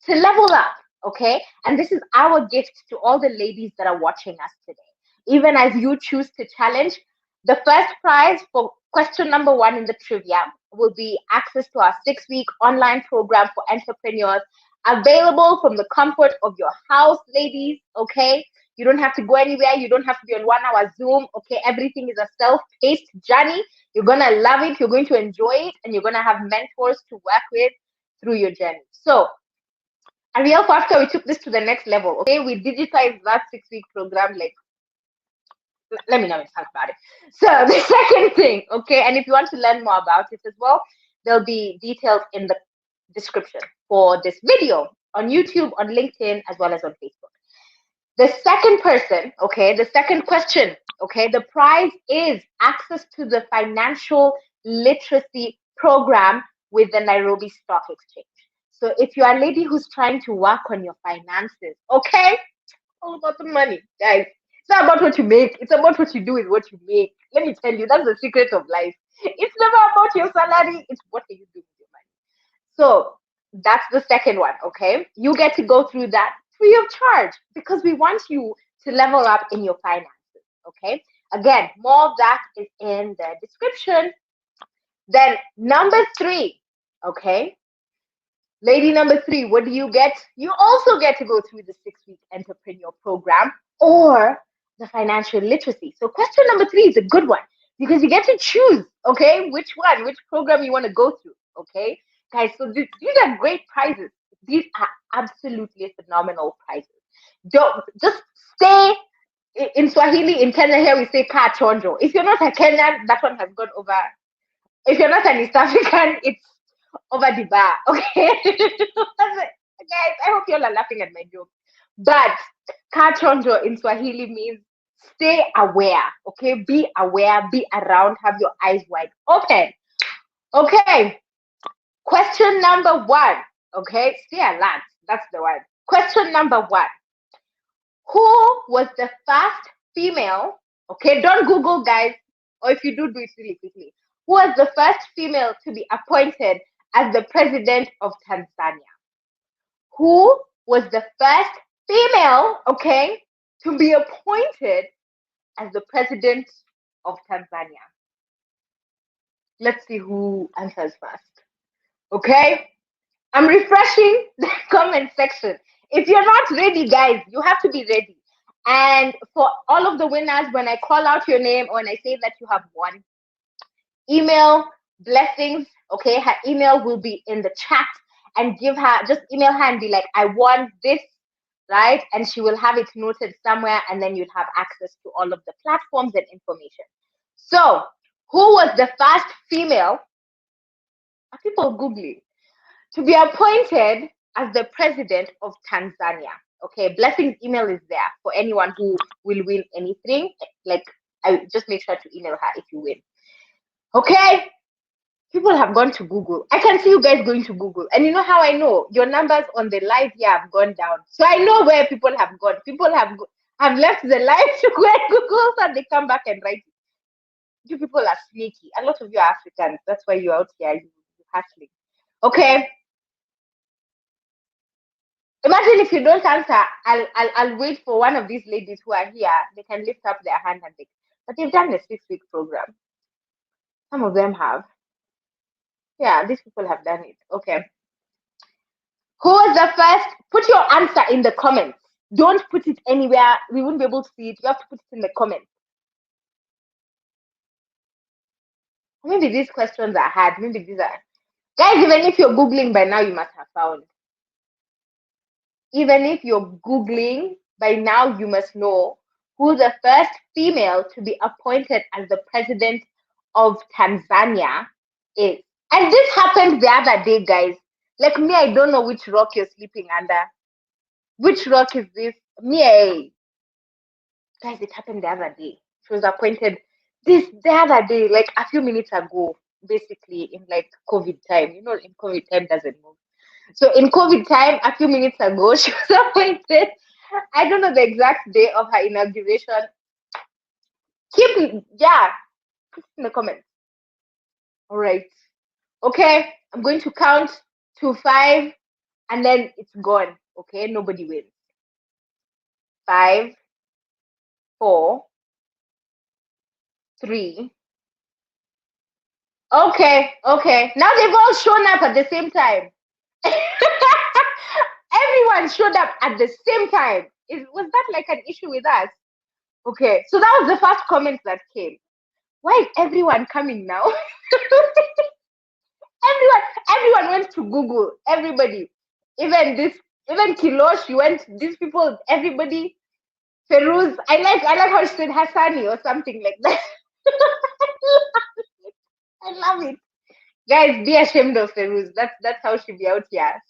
to level up, okay? And this is our gift to all the ladies that are watching us today. Even as you choose to challenge, the first prize for question number 1 in the trivia will be access to our 6-week online program for entrepreneurs, available from the comfort of your house, ladies, okay? You don't have to go anywhere. You don't have to be on 1-hour Zoom, okay? Everything is a self-paced journey. You're going to love it. You're going to enjoy it. And you're going to have mentors to work with through your journey. So, Ariel, after we took this to the next level, okay? We digitized that 6-week program. Like, let me know talk about it. So, the second thing, okay? And if you want to learn more about it as well, there'll be details in the description for this video on YouTube, on LinkedIn, as well as on Facebook. The second person, okay, the second question, okay, the prize is access to the financial literacy program with the Nairobi Stock Exchange. So if you're a lady who's trying to work on your finances, okay, all about the money, guys. It's not about what you make. It's about what you do with what you make. Let me tell you, that's the secret of life. It's never about your salary. It's what are you doing with your money. So that's the second one, okay? You get to go through that free of charge because we want you to level up in your finances, okay? Again, more of that is in the description. Then number 3, okay? Lady number 3, what do you get? You also get to go through the 6-week entrepreneur program or the financial literacy. So question number 3 is a good one because you get to choose, okay, which program you want to go through, okay? Guys, so these are great prizes. These are absolutely phenomenal prizes. Don't just stay in Swahili. In Kenya here we say ka chonjo. If you're not a Kenyan, that one has gone over. If you're not an East African, it's over the bar. Okay, guys, I hope you all are laughing at my joke. But ka chonjo in Swahili means stay aware. Okay, be aware, be around, have your eyes wide open. Okay. Question number 1, okay? Stay alert. That's the one. Question number 1. Who was the first female, okay? Don't Google, guys. Or if you do it really quickly. Who was the first female to be appointed as the president of Tanzania? Who was the first female, okay, to be appointed as the president of Tanzania? Let's see who answers first. Okay? I'm refreshing the comment section. If you're not ready, guys, you have to be ready. And for all of the winners, when I call out your name or when I say that you have won, email Blessings, okay? Her email will be in the chat, and just email her and be like, I want this, right? And she will have it noted somewhere, and then you'll have access to all of the platforms and information. So, who was the first female? Are people Googling? To be appointed as the president of Tanzania. Okay, Blessing's email is there for anyone who will win anything. Like, I just make sure to email her if you win. Okay, people have gone to Google. I can see you guys going to Google. And you know how I know? Your numbers on the live here have gone down. So I know where people have gone. People have left the live to go to Google, so they come back and write. You people are sneaky. A lot of you are Africans. That's why you're out here. You're hustling. Okay. Imagine if you don't answer, I'll wait for one of these ladies who are here. They can lift up their hand and but they've done a 6-week program. Some of them have. Yeah, these people have done it. Okay. Who was the first? Put your answer in the comments. Don't put it anywhere. We won't be able to see it. You have to put it in the comments. Maybe these questions are hard. Maybe these are. Guys, even if you're Googling by now, you must have found. Even if you're Googling by now, you must know who the first female to be appointed as the president of Tanzania is. And this happened the other day, guys. Like me, I don't know which rock you're sleeping under. Which rock is this? Me, guys, it happened the other day. She was appointed the other day, like a few minutes ago, basically in like COVID time. You know, in COVID time doesn't move. So in COVID time, a few minutes ago, she was appointed. I don't know the exact day of her inauguration. Put it in the comments. All right. Okay, I'm going to count to 5, and then it's gone. Okay, nobody wins. 5, 4, 3. Okay. Now they've all shown up at the same time. Everyone showed up at the same time. Was that like an issue with us? Okay, so that was the first comment that came. Why is everyone coming now? Everyone went to Google. Everybody, even Kilosh, went. These people, everybody. Feruz, I like how she said Hassani or something like that. I love it. Guys, be ashamed of Feruz. That's how she be out here.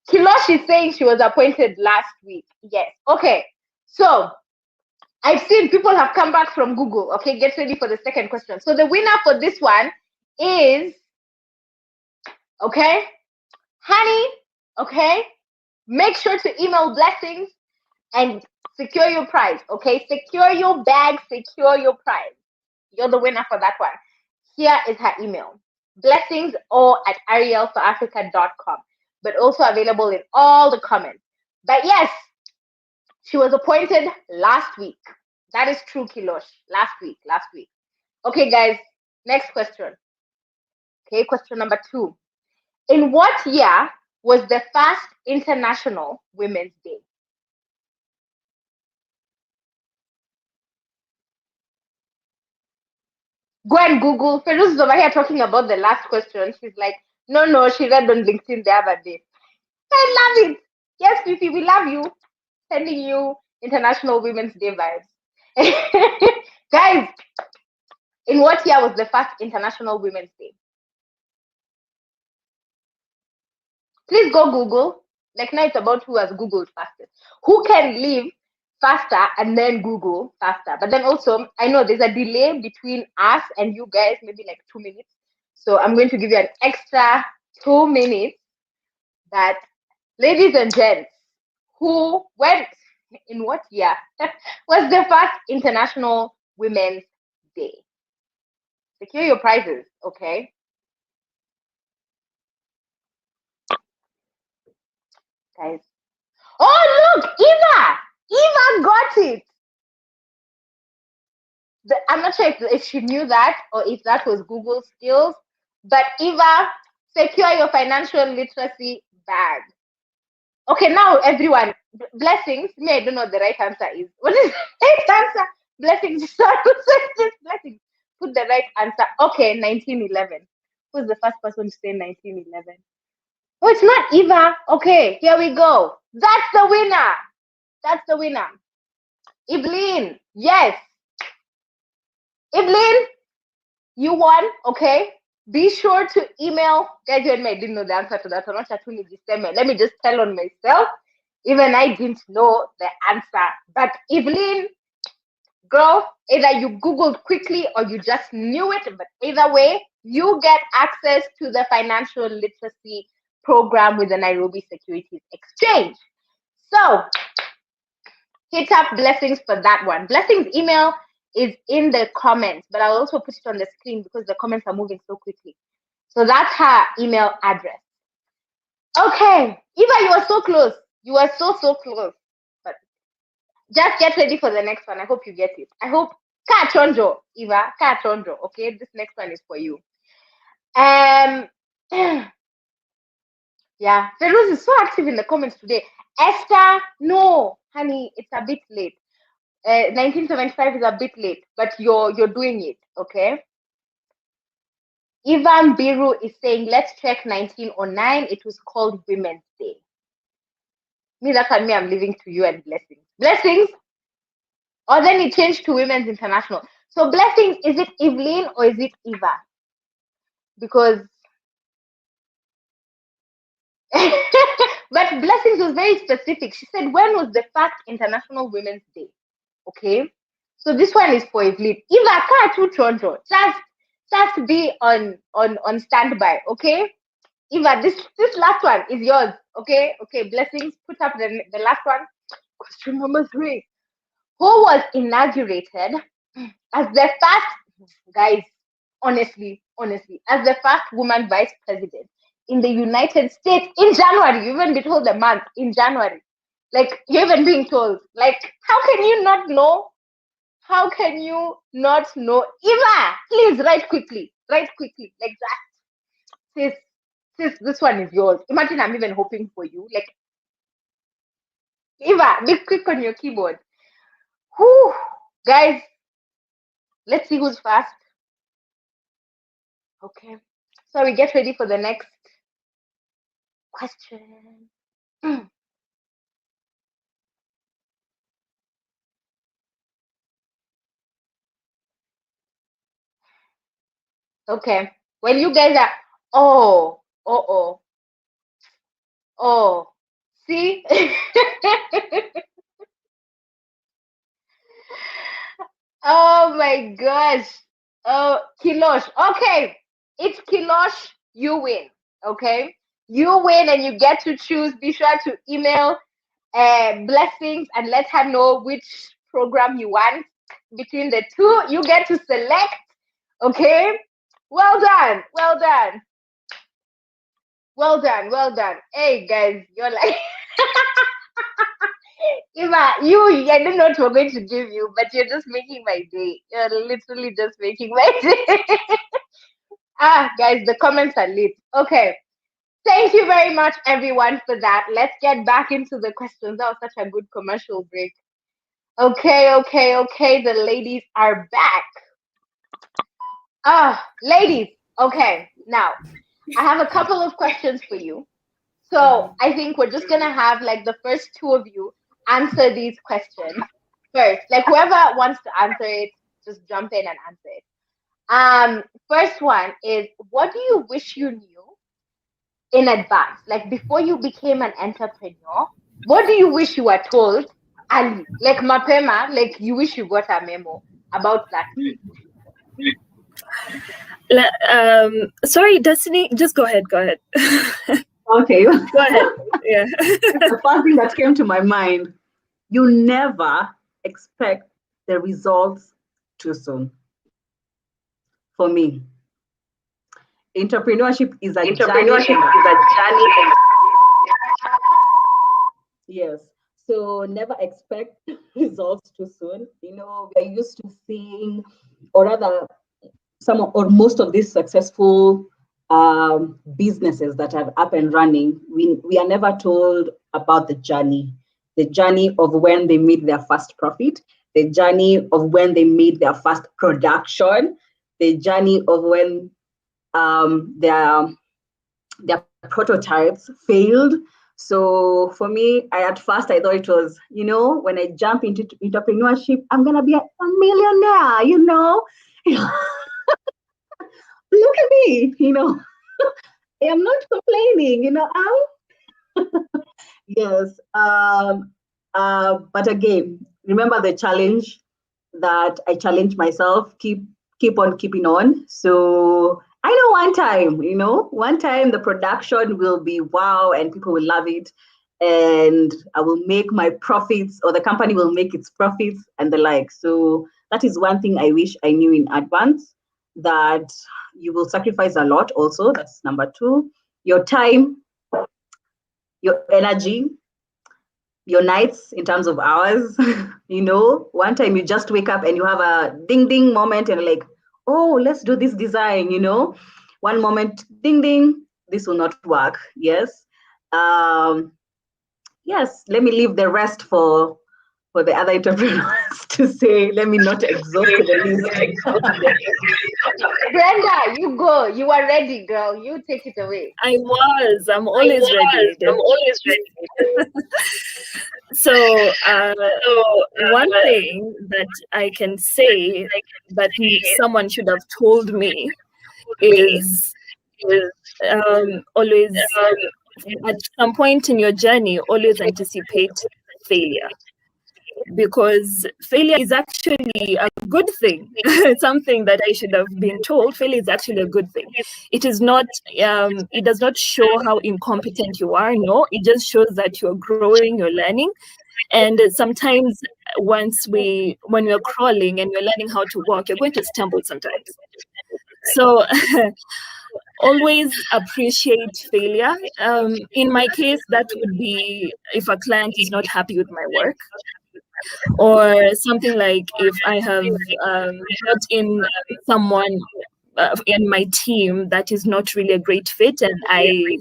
Kilosh is saying she was appointed last week. Yes. Okay. So I've seen people have come back from Google. Okay, get ready for the second question. So the winner for this one is, okay, Honey, okay, make sure to email Blessings and secure your prize, okay? Secure your bag, secure your prize. You're the winner for that one. Here is her email, blessings or at arielforafrica.com, but also available in all the comments. But yes, she was appointed last week. That is true, Kilosh. Last week. Okay, guys, next question. Okay, question number 2. In what year was the first International Women's Day? Go and Google. Feruz is over here talking about the last question. She's like, no, she read on LinkedIn the other day. I love it. Yes, Fifi, we love you. Sending you International Women's Day vibes. Guys, in what year was the first International Women's Day? Please go Google. Like now it's about who has Googled fastest. Who can leave faster and then Google faster? But then also, I know there's a delay between us and you guys, maybe like 2 minutes. So I'm going to give you an extra 2 minutes. That, ladies and gents, in what year was the first International Women's Day? Secure your prizes, okay? Guys. Oh, look, Eva! Eva got it. I'm not sure if she knew that or if that was Google skills, but Eva, secure your financial literacy bag. Okay, now everyone, blessings. Me, I don't know what the right answer is. What is the right answer? Blessings. Sorry, blessings. Put the right answer. Okay, 1911. Who's the first person to say 1911? Oh, it's not Eva. Okay, here we go. That's the winner. That's the winner. Evelyn. Yes. Evelyn, you won. Okay. Be sure to email. Guys, you and me, I didn't know the answer to that. Let me just tell on myself. Even I didn't know the answer. But Evelyn, girl, either you Googled quickly or you just knew it. But either way, you get access to the financial literacy program with the Nairobi Securities Exchange. So hit up Blessings for that one. Blessings email is in the comments, but I'll also put it on the screen because the comments are moving so quickly. So that's her email address. Okay, Eva, you are so close. You are so close. But just get ready for the next one. I hope you get it. I hope Kachonjo, Eva, Kachonjo. Okay, this next one is for you. Yeah, Feroz is so active in the comments today. Esther, no, honey, it's a bit late. 1975 is a bit late, but you're doing it, okay? Ivan Biru is saying, let's check 1909. It was called Women's Day. Me, that can me, I'm leaving to you and Blessings. Blessings? Or then it changed to Women's International. So Blessings, is it Evelyn or is it Eva? Because but Blessings was very specific. She said, when was the first International Women's Day? Okay. So this one is for Evelyn. Eva, Chonjo. Just be on standby, okay? Eva, this last one is yours, okay? Okay, Blessings, put up the last one. Question number 3. Who was inaugurated as the first, guys, honestly, as the first woman vice president in the United States in January? You even be told the month in January. Like, you're even being told. Like, how can you not know? How can you not know? Eva, please write quickly. Like that. Sis, this one is yours. Imagine I'm even hoping for you. Like, Eva, be quick on your keyboard. Whew. Guys, let's see who's fast. Okay. So we get ready for the next question. Okay. When you guys are, oh, see? Oh my gosh. Oh, Kilosh. Okay. It's Kilosh. You win. Okay. You win and you get to choose. Be sure to email Blessings and let her know which program you want. Between the two, you get to select. Okay. Well done. Hey guys, you're like Eva, I don't know what we're going to give you, but you're just making my day. You're literally just making my day. Guys, the comments are lit. Okay. Thank you very much, everyone, for that. Let's get back into the questions. That was such a good commercial break. Okay. The ladies are back. Ladies. Okay. Now, I have a couple of questions for you. So I think we're just going to have like the first two of you answer these questions first. Like whoever wants to answer it, just jump in and answer it. First one is, what do you wish you knew in advance? Like before you became an entrepreneur, what do you wish you were told early? Like mapema, like you wish you got a memo about that. Sorry, Destiny, just go ahead. Okay. Go ahead. Yeah. The first thing that came to my mind, you never expect the results too soon. For me, entrepreneurship is a journey. Yes. So never expect results too soon. You know, we're used to seeing, or rather, or most of these successful businesses that are up and running, we are never told about the journey of when they made their first profit, the journey of when they made their first production, the journey of when their prototypes failed. So for me, at first I thought it was, when I jump into entrepreneurship, I'm gonna be a millionaire, Look at me, I am not complaining, Yes. But again, remember the challenge that I challenged myself, keep on keeping on. So I know one time the production will be wow and people will love it. And I will make my profits, or the company will make its profits and the like. So that is one thing I wish I knew in advance, that you will sacrifice a lot also. That's number two. Your time, your energy, your nights in terms of hours. One time you just wake up and you have a ding ding moment and you're like, oh, let's do this design. One moment, ding ding, this will not work. Yes. Yes, let me leave the rest for the other entrepreneurs to say. Let me not exhaust the list. Brenda, you go. You are ready, girl. You take it away. I'm always ready. So one thing that I can say that someone should have told me is always, at some point in your journey, always anticipate failure. Because failure is actually a good thing. Something that I should have been told. Failure is actually a good thing. It is not. It does not show how incompetent you are. No, it just shows that you're growing, you're learning. And sometimes, when you're crawling and you're learning how to walk, you're going to stumble sometimes. So always appreciate failure. In my case, that would be if a client is not happy with my work. Or something like if I have brought in someone in my team that is not really a great fit, and I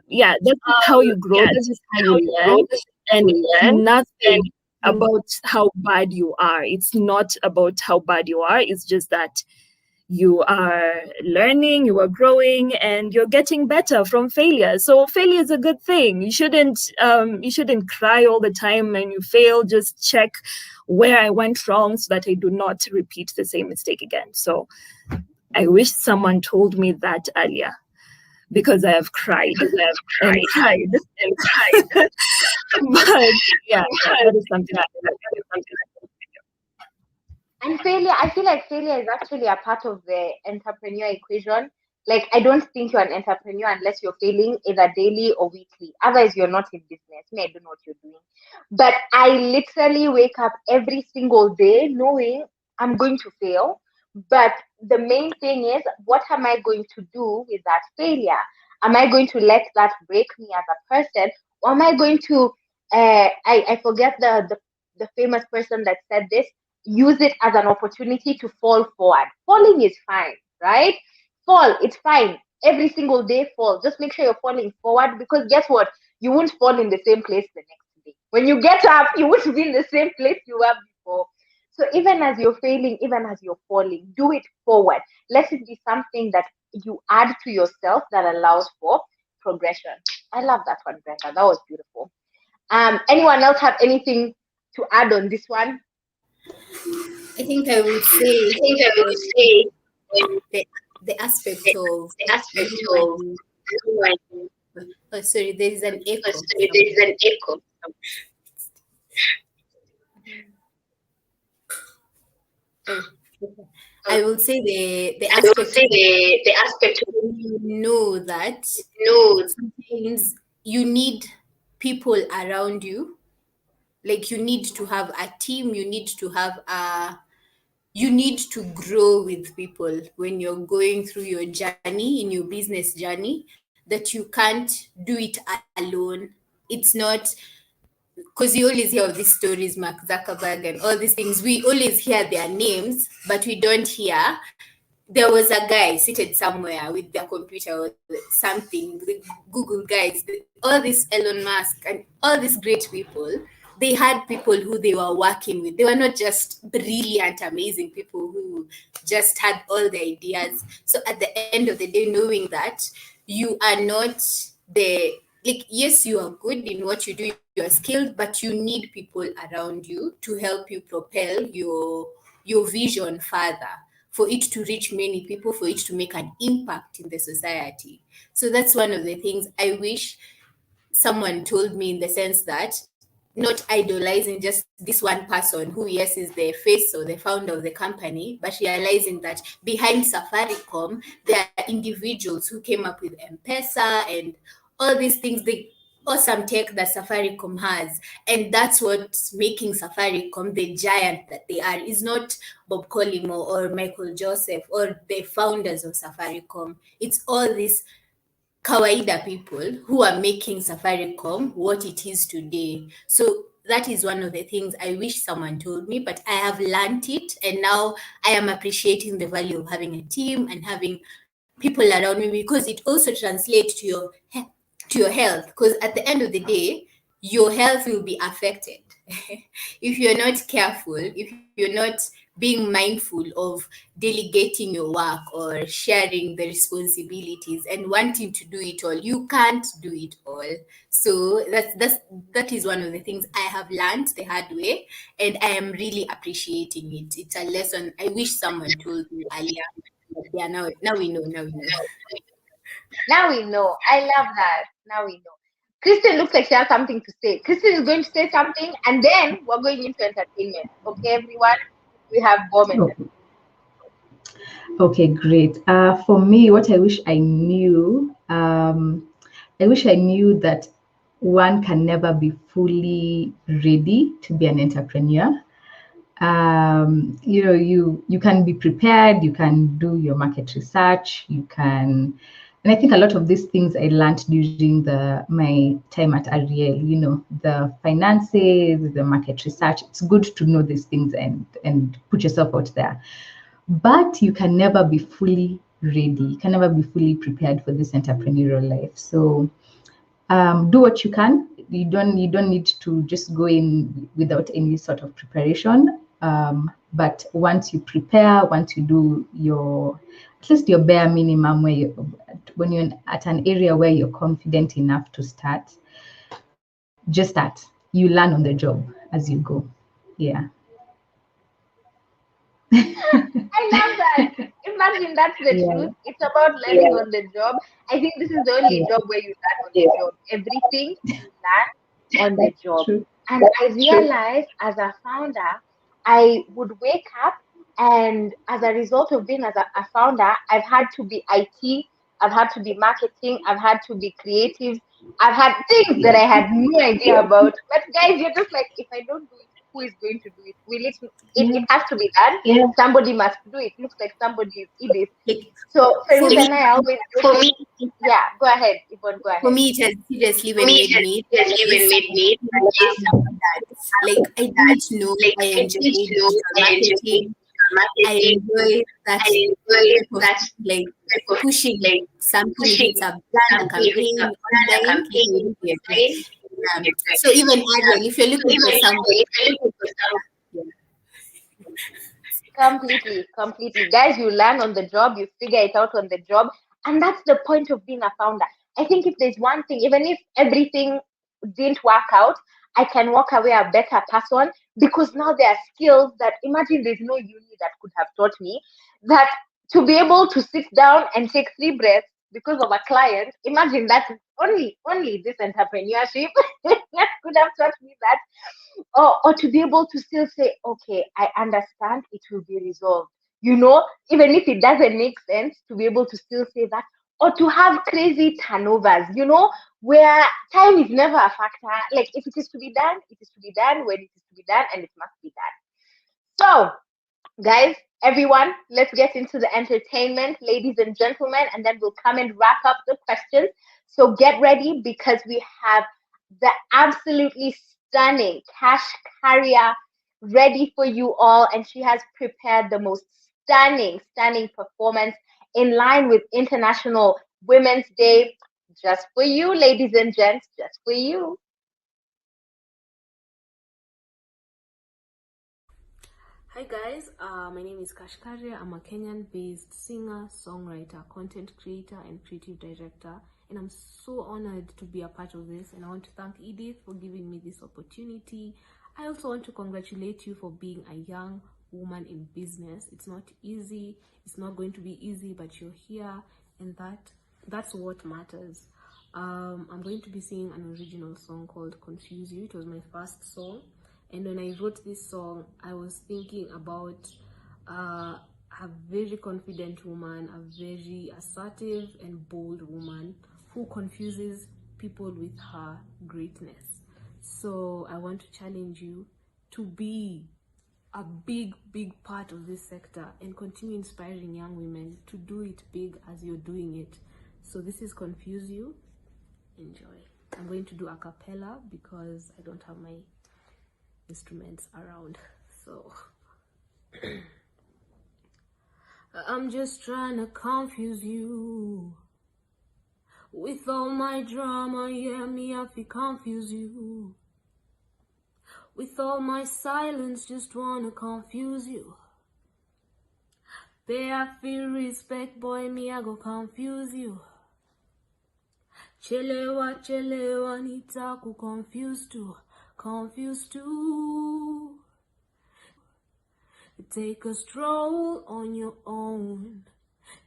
yeah, that's how you grow. That's just how you learn, and nothing about how bad you are. It's not about how bad you are. It's just that you are learning, you are growing, and you're getting better from failure. So failure is a good thing. You shouldn't cry all the time when you fail. Just check where I went wrong so that I do not repeat the same mistake again. So I wish someone told me that earlier, because I have cried and cried. But yeah, that is something. And failure, I feel like failure is actually a part of the entrepreneur equation. Like, I don't think you're an entrepreneur unless you're failing either daily or weekly. Otherwise, you're not in business. Me, I don't know what you're doing. But I literally wake up every single day knowing I'm going to fail. But the main thing is, what am I going to do with that failure? Am I going to let that break me as a person? Or am I going to, I forget the famous person that said this, use it as an opportunity to fall forward. Falling is fine, right? Fall, it's fine. Every single day, fall. Just make sure you're falling forward, because guess what? You won't fall in the same place the next day. When you get up, you won't be in the same place you were before. So even as you're failing, even as you're falling, do it forward. Let it be something that you add to yourself that allows for progression. I love that one, Brenda. That was beautiful. Anyone else have anything to add on this one? I think I would say the aspect of oh, sorry, there is an echo. I would say the aspect of know that sometimes you need people around you. Like, you need to have a team, you need to grow with people when you're going through your journey, in your business journey. that you can't do it alone. It's not, because you always hear of these stories, Mark Zuckerberg and all these things. We always hear their names, but we don't hear. There was a guy seated somewhere with their computer or something, the Google guys, all this Elon Musk and all these great people. They had people who they were working with. They were not just brilliant, amazing people who just had all the ideas. So at the end of the day, knowing that you are not the, like, yes, you are good in what you do, you are skilled, but you need people around you to help you propel your vision further, for it to reach many people, for it to make an impact in the society. So that's one of the things I wish someone told me, in the sense that not idolizing just this one person who, yes, is the face or the founder of the company, but realizing that behind Safaricom, there are individuals who came up with M-Pesa and all these things, the awesome tech that Safaricom has. And that's what's making Safaricom the giant that they are. Is not Bob Collymore or Michael Joseph or the founders of Safaricom. It's all these kawaida people who are making Safaricom what it is today. So that is one of the things I wish someone told me, but I have learned it, and now I am appreciating the value of having a team and having people around me, because it also translates to your health. Because at the end of the day, your health will be affected if you're not careful, if you're not being mindful of delegating your work or sharing the responsibilities and wanting to do it all. You can't do it all. So that is one of the things I have learned the hard way, and I am really appreciating it. It's a lesson I wish someone told me earlier. But yeah, now we know. Now we know. I love that. Now we know. Kristen looks like she has something to say. Kristen is going to say something, and then we're going into entertainment. Okay, everyone? We have Bowman. Okay. Okay, great. For me, what I wish I knew, I wish I knew that one can never be fully ready to be an entrepreneur. You know, you can be prepared, you can do your market research, you can, and I think a lot of these things I learned during my time at Ariel, you know, the finances, the market research. It's good to know these things and put yourself out there. But you can never be fully ready. You can never be fully prepared for this entrepreneurial life. So do what you can. You don't need to just go in without any sort of preparation. But once you prepare, once you do at least your bare minimum, when you're at an area where you're confident enough to start, just start. You learn on the job as you go. Yeah. I love that. Imagine that's the truth. It's about learning on the job. I think this is the only job where you learn on the job. Everything you learn on the job. True. And I realized as a founder, I would wake up, and as a result of being a founder, I've had to be IT, I've had to be marketing, I've had to be creative, I've had things that I had no idea about. But guys, you're just like, if I don't do it, who is going to do it? It has to be done. Yeah. Somebody must do it. Looks like somebody is Edith. Like, So for Feroz me- and I always yeah, go ahead, Yvonne, go ahead. For me, it has seriously even made me like I didn't know I enjoyed digital marketing. I enjoy that like pushing something, it's a brand, a campaign, online. So even Adrian, if you're looking for somebody, Completely. Guys, you learn on the job, you figure it out on the job. And that's the point of being a founder. I think if there's one thing, even if everything didn't work out, I can walk away a better person, because now there are skills that, imagine, there's no uni that could have taught me that. To be able to sit down and take 3 breaths because of a client, imagine that. Only this entrepreneurship that could have taught me that. Or to be able to still say, okay, I understand, it will be resolved. Even if it doesn't make sense, to be able to still say that. Or to have crazy turnovers, where time is never a factor. Like, if it is to be done, it is to be done when it is to be done, and it must be done. So, guys, everyone, let's get into the entertainment, ladies and gentlemen, and then we'll come and wrap up the questions. So get ready because we have the absolutely stunning Cash Carrier ready for you all. And she has prepared the most stunning performance in line with International Women's Day. Just for you, ladies and gents, just for you. Hi guys, my name is Kashkaria. I'm a Kenyan-based singer, songwriter, content creator, and creative director, and I'm so honored to be a part of this. And I want to thank Edith for giving me this opportunity. I also want to congratulate you for being a young woman in business. It's not easy. It's not going to be easy, but you're here, and that's what matters. I'm going to be singing an original song called "Confuse You." It was my first song. And when I wrote this song, I was thinking about a very confident woman, a very assertive and bold woman who confuses people with her greatness. So I want to challenge you to be a big part of this sector and continue inspiring young women to do it big as you're doing it. So this is Confuse You. Enjoy. I'm going to do a cappella because I don't have my instruments around, so I'm just trying to confuse you with all my drama. Yeah, me I feel confuse you with all my silence. Just wanna confuse you. There I feel respect, boy, me I go confuse you. Chelewa nitaku confused too. Confused too. Take a stroll on your own.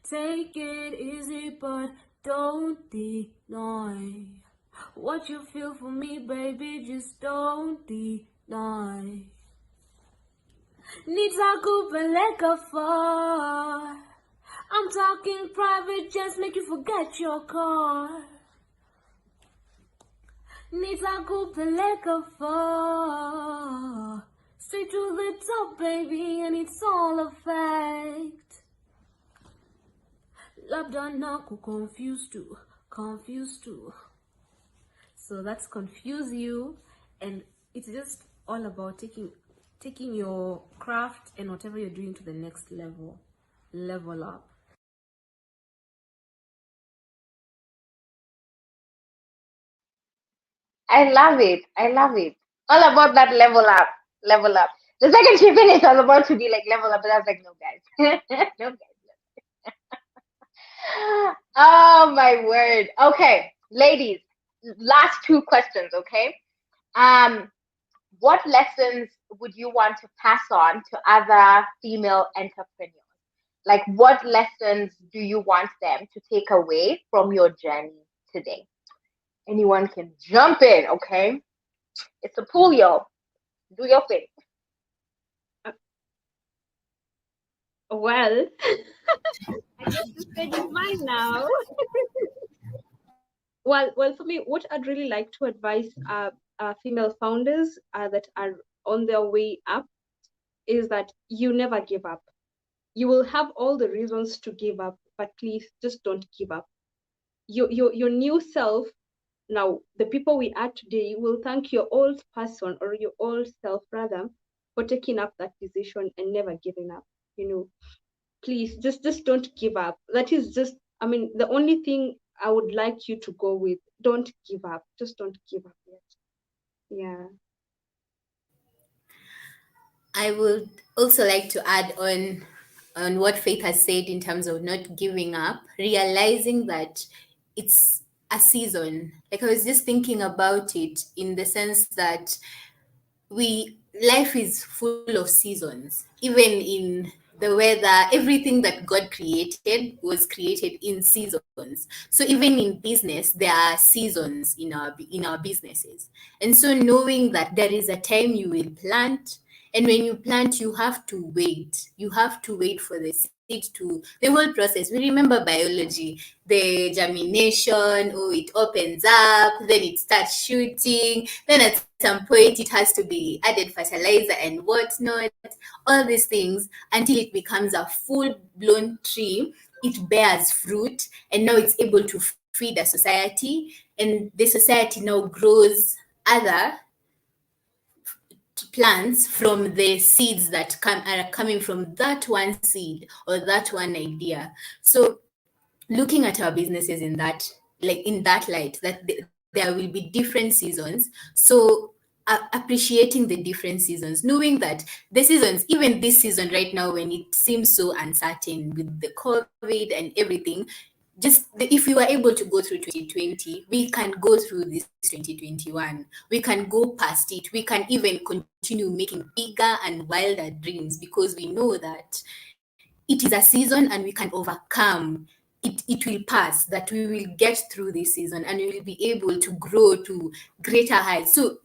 Take it easy, but don't deny what you feel for me, baby. Just don't deny. Nitakupeleka far. I'm talking private, just make you forget your car. Nitakupeleka far, straight to the top, baby, and it's all a fact. Labda naku confused too. So that's Confuse You, and it's just all about taking your craft and whatever you're doing to the next level up. I love it. I love it. All about that level up. Level up. The second she finished, I was about to be like level up, but I was like, no, guys. No, guys. Oh, my word. Okay, ladies, last two questions, okay? What lessons would you want to pass on to other female entrepreneurs? Like, what lessons do you want them to take away from your journey today? Anyone can jump in, okay? It's a pool, y'all. Do your thing. Well, I guess the stage is mine now. Well, for me, what I'd really like to advise female founders that are on their way up is that you never give up. You will have all the reasons to give up, but please just don't give up. Your new self, now the people we are today, will thank your old person or your old self rather for taking up that decision and never giving up. Please just don't give up. That is just, I mean, the only thing I would like you to go with. Don't give up. Just don't give up yet. Yeah. I would also like to add on what Faith has said in terms of not giving up, realizing that it's a season. Like, I was just thinking about it in the sense that life is full of seasons. Even in the weather, everything that God created was created in seasons. So even in business, there are seasons in our businesses. And so knowing that there is a time you will plant, and when you plant, you have to wait. You have to wait for the seed to the whole process. We remember biology, the germination, it opens up, then it starts shooting, then at some point it has to be added fertilizer and whatnot, all these things until it becomes a full-blown tree. It bears fruit, and now it's able to feed a society, and the society now grows other plants from the seeds that are coming from that one seed or that one idea. So looking at our businesses in that, like in that light, that there will be different seasons. So appreciating the different seasons, knowing that the seasons, even this season right now, when it seems so uncertain with the COVID and everything, if we were able to go through 2020, we can go through this 2021. We can go past it. We can even continue making bigger and wilder dreams, because we know that it is a season and we can overcome. It will pass, that we will get through this season and we will be able to grow to greater heights. So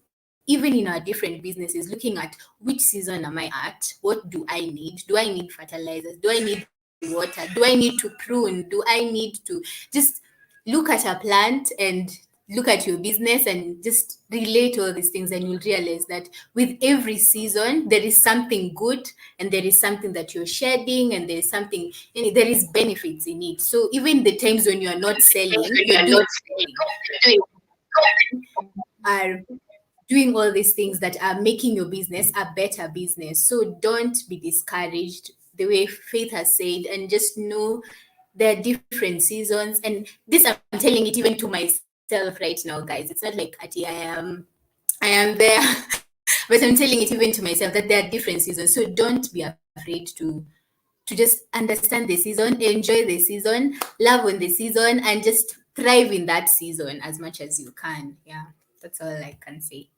even in our different businesses, looking at which season am I at? What do I need? Do I need fertilizers? Do I need water? Do I need to prune? Do I need to just look at a plant and look at your business and just relate all these things, and you'll realize that with every season there is something good and there is something that you're shedding, and there is something, and there is benefits in it. So even the times when you're not selling, are doing all these things that are making your business a better business. So don't be discouraged, the way Faith has said, and just know there are different seasons. And this, I'm telling it even to myself right now, guys. It's not like I am there, but I'm telling it even to myself that there are different seasons. So don't be afraid to just understand the season, enjoy the season, love on the season, and just thrive in that season as much as you can. Yeah, that's all I can say.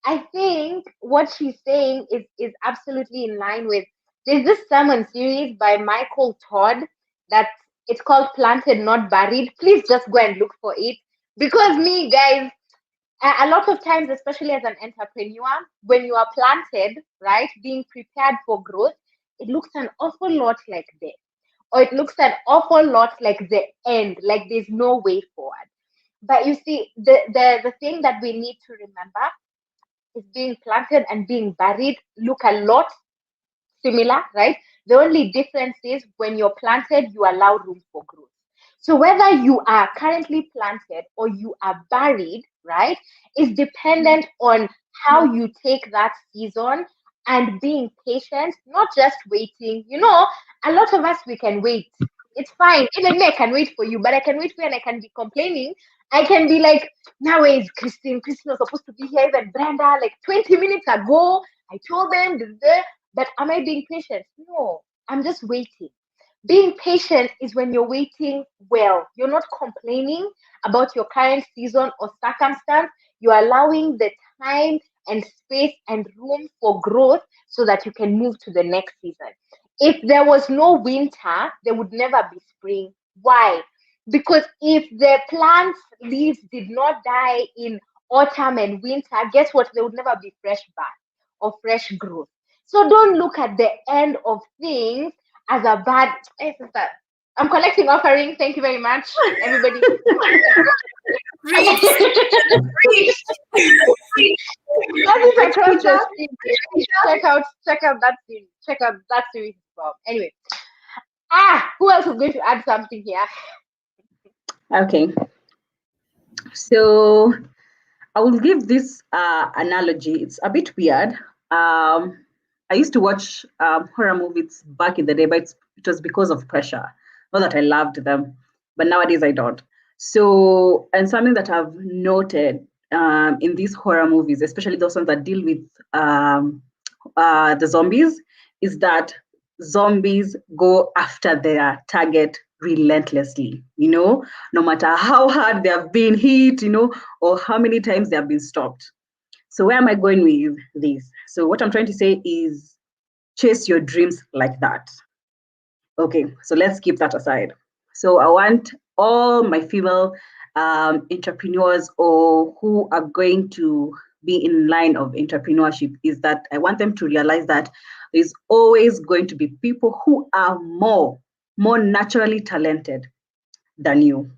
I think what she's saying is absolutely in line with, there's this sermon series by Michael Todd that it's called Planted Not Buried. Please just go and look for it, because me, guys, a lot of times, especially as an entrepreneur, when you are planted, right, being prepared for growth, it looks an awful lot like death, or it looks an awful lot like the end, like there's no way forward. But you see, the thing that we need to remember is being planted and being buried look a lot similar, right? The only difference is when you're planted, you allow room for growth. So whether you are currently planted or you are buried, right, is dependent on how you take that season and being patient, not just waiting. You know, a lot of us, we can wait. It's fine. Even me, I can wait for you, but I can wait for you and I can be complaining. I can be like, now where is Christine? Christine was supposed to be here, even Brenda, like 20 minutes ago. I told them, but am I being patient? No, I'm just waiting. Being patient is when you're waiting well. You're not complaining about your current season or circumstance. You're allowing the time and space and room for growth so that you can move to the next season. If there was no winter, there would never be spring. Why? Because if the plants' leaves did not die in autumn and winter, guess what? There would never be fresh birth or fresh growth. So don't look at the end of things as a bad. Hey, sister, I'm collecting offering. Thank you very much, everybody. Check out that series. Check out that series as well. Anyway, who else is going to add something here? Okay. So I will give this analogy. It's a bit weird. I used to watch horror movies back in the day, but it was because of pressure. Not that I loved them, but nowadays I don't. So, and something that I've noted in these horror movies, especially those ones that deal with the zombies, is that zombies go after their target relentlessly, you know, no matter how hard they have been hit, you know, or how many times they have been stopped. So where am I going with this? So what I'm trying to say is chase your dreams like that. Okay, so let's keep that aside. So I want all my female entrepreneurs or who are going to be in line of entrepreneurship, is that I want them to realize that there's always going to be people who are more naturally talented than you.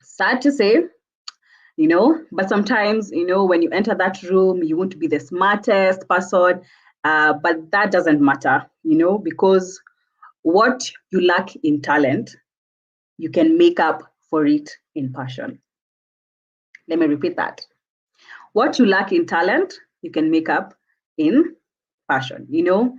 Sad to say, you know, but sometimes, you know, when you enter that room, you won't be the smartest person, but that doesn't matter, you know, because what you lack in talent, you can make up for it in passion. Let me repeat that. What you lack in talent, you can make up in passion, you know?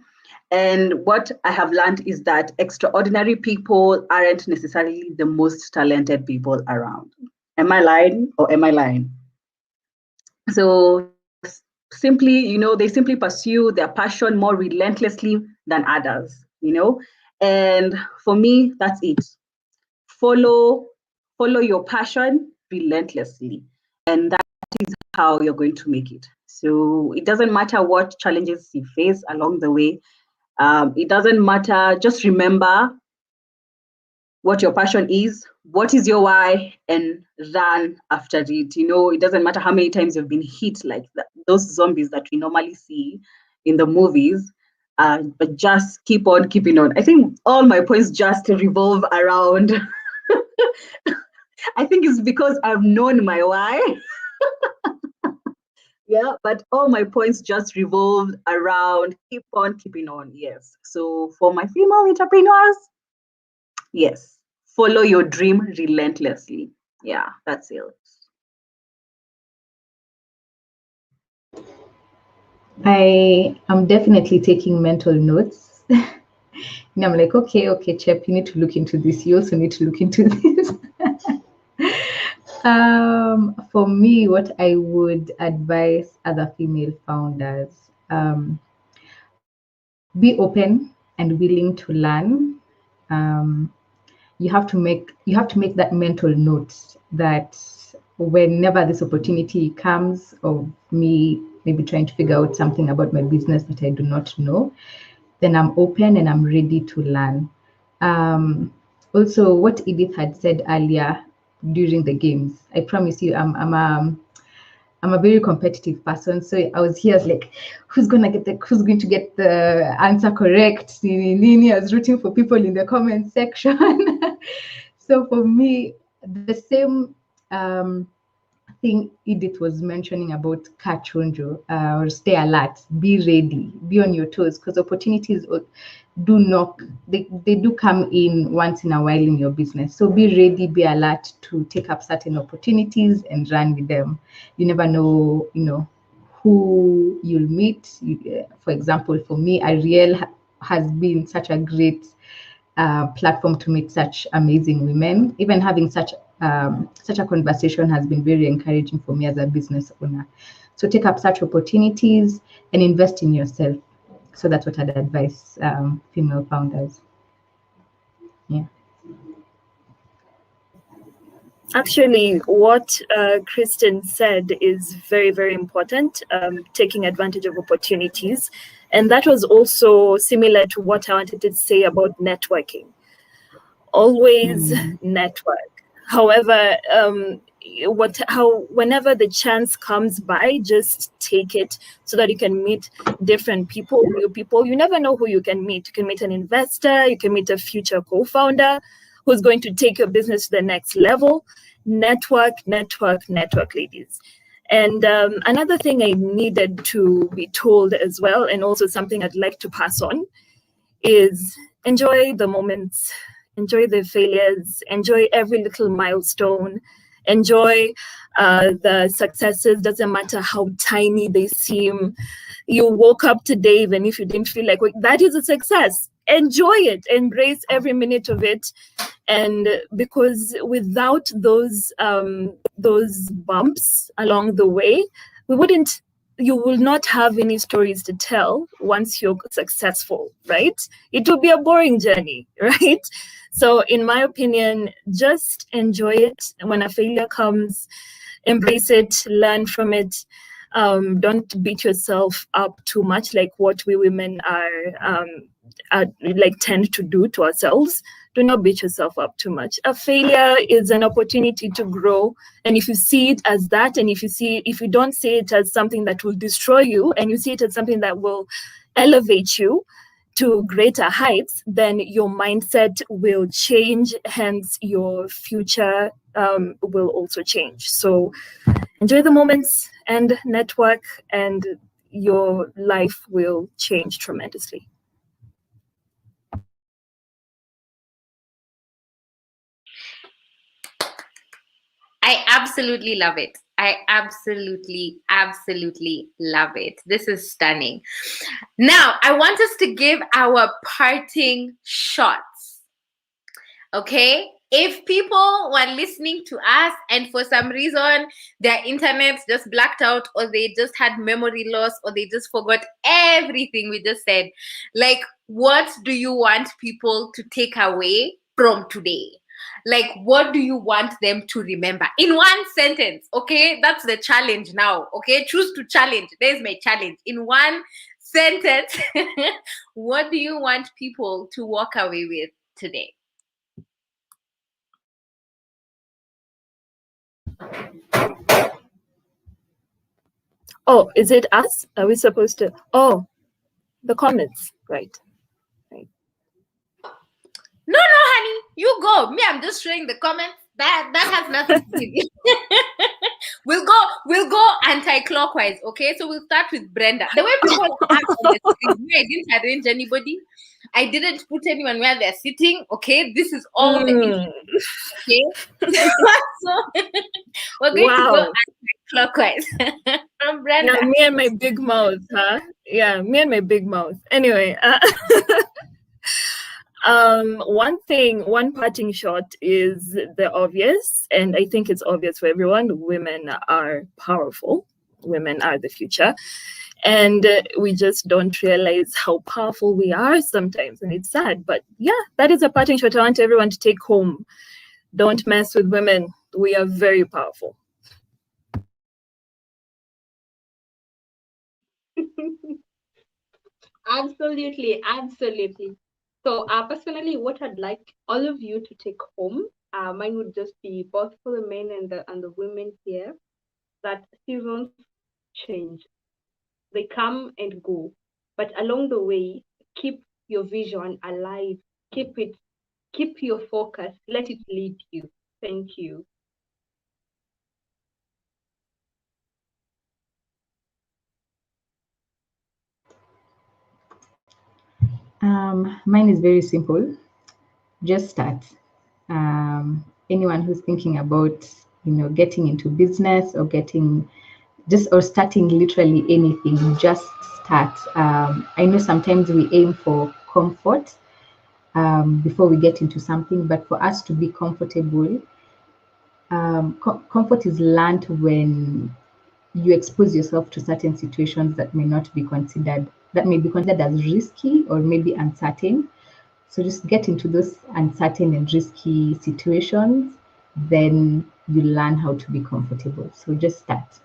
And what I have learned is that extraordinary people aren't necessarily the most talented people around. Am I lying or am I lying? So simply, you know, they simply pursue their passion more relentlessly than others, you know? And for me, that's it. Follow your passion relentlessly. And that is how you're going to make it. So it doesn't matter what challenges you face along the way. It doesn't matter. Just remember what your passion is, what is your why, and run after it. You know, it doesn't matter how many times you've been hit like that, those zombies that we normally see in the movies. But just keep on keeping on. I think all my points just revolve around. I think it's because I've known my why. Yeah, but all my points just revolved around keep on keeping on. Yes. So for my female entrepreneurs, yes, follow your dream relentlessly. Yeah, that's it. I am definitely taking mental notes. And I'm like, okay, Chep, you need to look into this. You also need to look into this. For me, what I would advise other female founders, be open and willing to learn. You have to make that mental note that whenever this opportunity comes of me maybe trying to figure out something about my business that I do not know, then I'm open and I'm ready to learn. Also, what Edith had said earlier during the games, I promise you, I'm a very competitive person. So I was here, I was like, who's going to get the answer correct? I was rooting for people in the comment section. So for me, the same thing Edith was mentioning about kachonjo, or stay alert, be ready, be on your toes, because opportunities do knock, they do come in once in a while in your business. So be ready, be alert to take up certain opportunities and run with them. You never know, who you'll meet. For example, for me, Ariel has been such a great platform to meet such amazing women. Even having such a conversation has been very encouraging for me as a business owner. So take up such opportunities and invest in yourself. So that's what I'd advise female founders. Yeah. Actually, what Kristen said is very, very important, taking advantage of opportunities. And that was also similar to what I wanted to say about networking. Always network. However, whenever the chance comes by, just take it so that you can meet different people, new people. You never know who you can meet. You can meet an investor, you can meet a future co-founder who's going to take your business to the next level. Network, ladies. And another thing I needed to be told as well, and also something I'd like to pass on, is enjoy the moments, enjoy the failures, enjoy every little milestone, enjoy the successes. Doesn't matter how tiny they seem. You woke up today, even if you didn't feel like that is a success. Enjoy it, embrace every minute of it. And because without those bumps along the way, you will not have any stories to tell once you're successful, right? It will be a boring journey, right? So in my opinion, just enjoy it. When a failure comes, embrace it, learn from it. Don't beat yourself up too much, like what we women are tend to do to ourselves. Do not beat yourself up too much. A failure is an opportunity to grow. And if you see it as that, and if you don't see it as something that will destroy you, and you see it as something that will elevate you to greater heights, then your mindset will change, hence your future will also change. So enjoy the moments and network, and your life will change tremendously. I absolutely love it. I absolutely, absolutely love it. This is stunning. Now, I want us to give our parting shots. Okay? If people were listening to us and for some reason their internet just blacked out, or they just had memory loss, or they just forgot everything we just said, like, what do you want people to take away from today? Like, what do you want them to remember in one sentence? Okay, that's the challenge now. Okay, choose to challenge. There's my challenge. In one sentence, what do you want people to walk away with today? Oh, is it us? Are we supposed to? Oh, the comments, right? No, honey, you go. Me, I'm just showing the comments. That has nothing to do with it. We'll go anti-clockwise, okay? So we'll start with Brenda. The way people act on the screen, I didn't arrange anybody. I didn't put anyone where they're sitting, okay? This is all the info, okay? So we're going to go anti-clockwise. From Brenda. Now, me and my big mouth, huh? Yeah, me and my big mouth. Anyway, one parting shot is the obvious, and I think it's obvious for everyone. Women are powerful. Women are the future. And we just don't realize how powerful we are sometimes, and it's sad. But yeah, that is a parting shot I want everyone to take home. Don't mess with women. We are very powerful. Absolutely. So personally, what I'd like all of you to take home, mine would just be both for the men and the women here, that seasons change. They come and go. But along the way, keep your vision alive. Keep your focus. Let it lead you. Thank you. Mine is very simple. Just start. Anyone who's thinking about, getting into business or starting literally anything, just start. I know sometimes we aim for comfort before we get into something, but for us to be comfortable, comfort is learned when you expose yourself to certain situations that may be considered as risky or maybe uncertain. So just get into those uncertain and risky situations, then you learn how to be comfortable. So just start.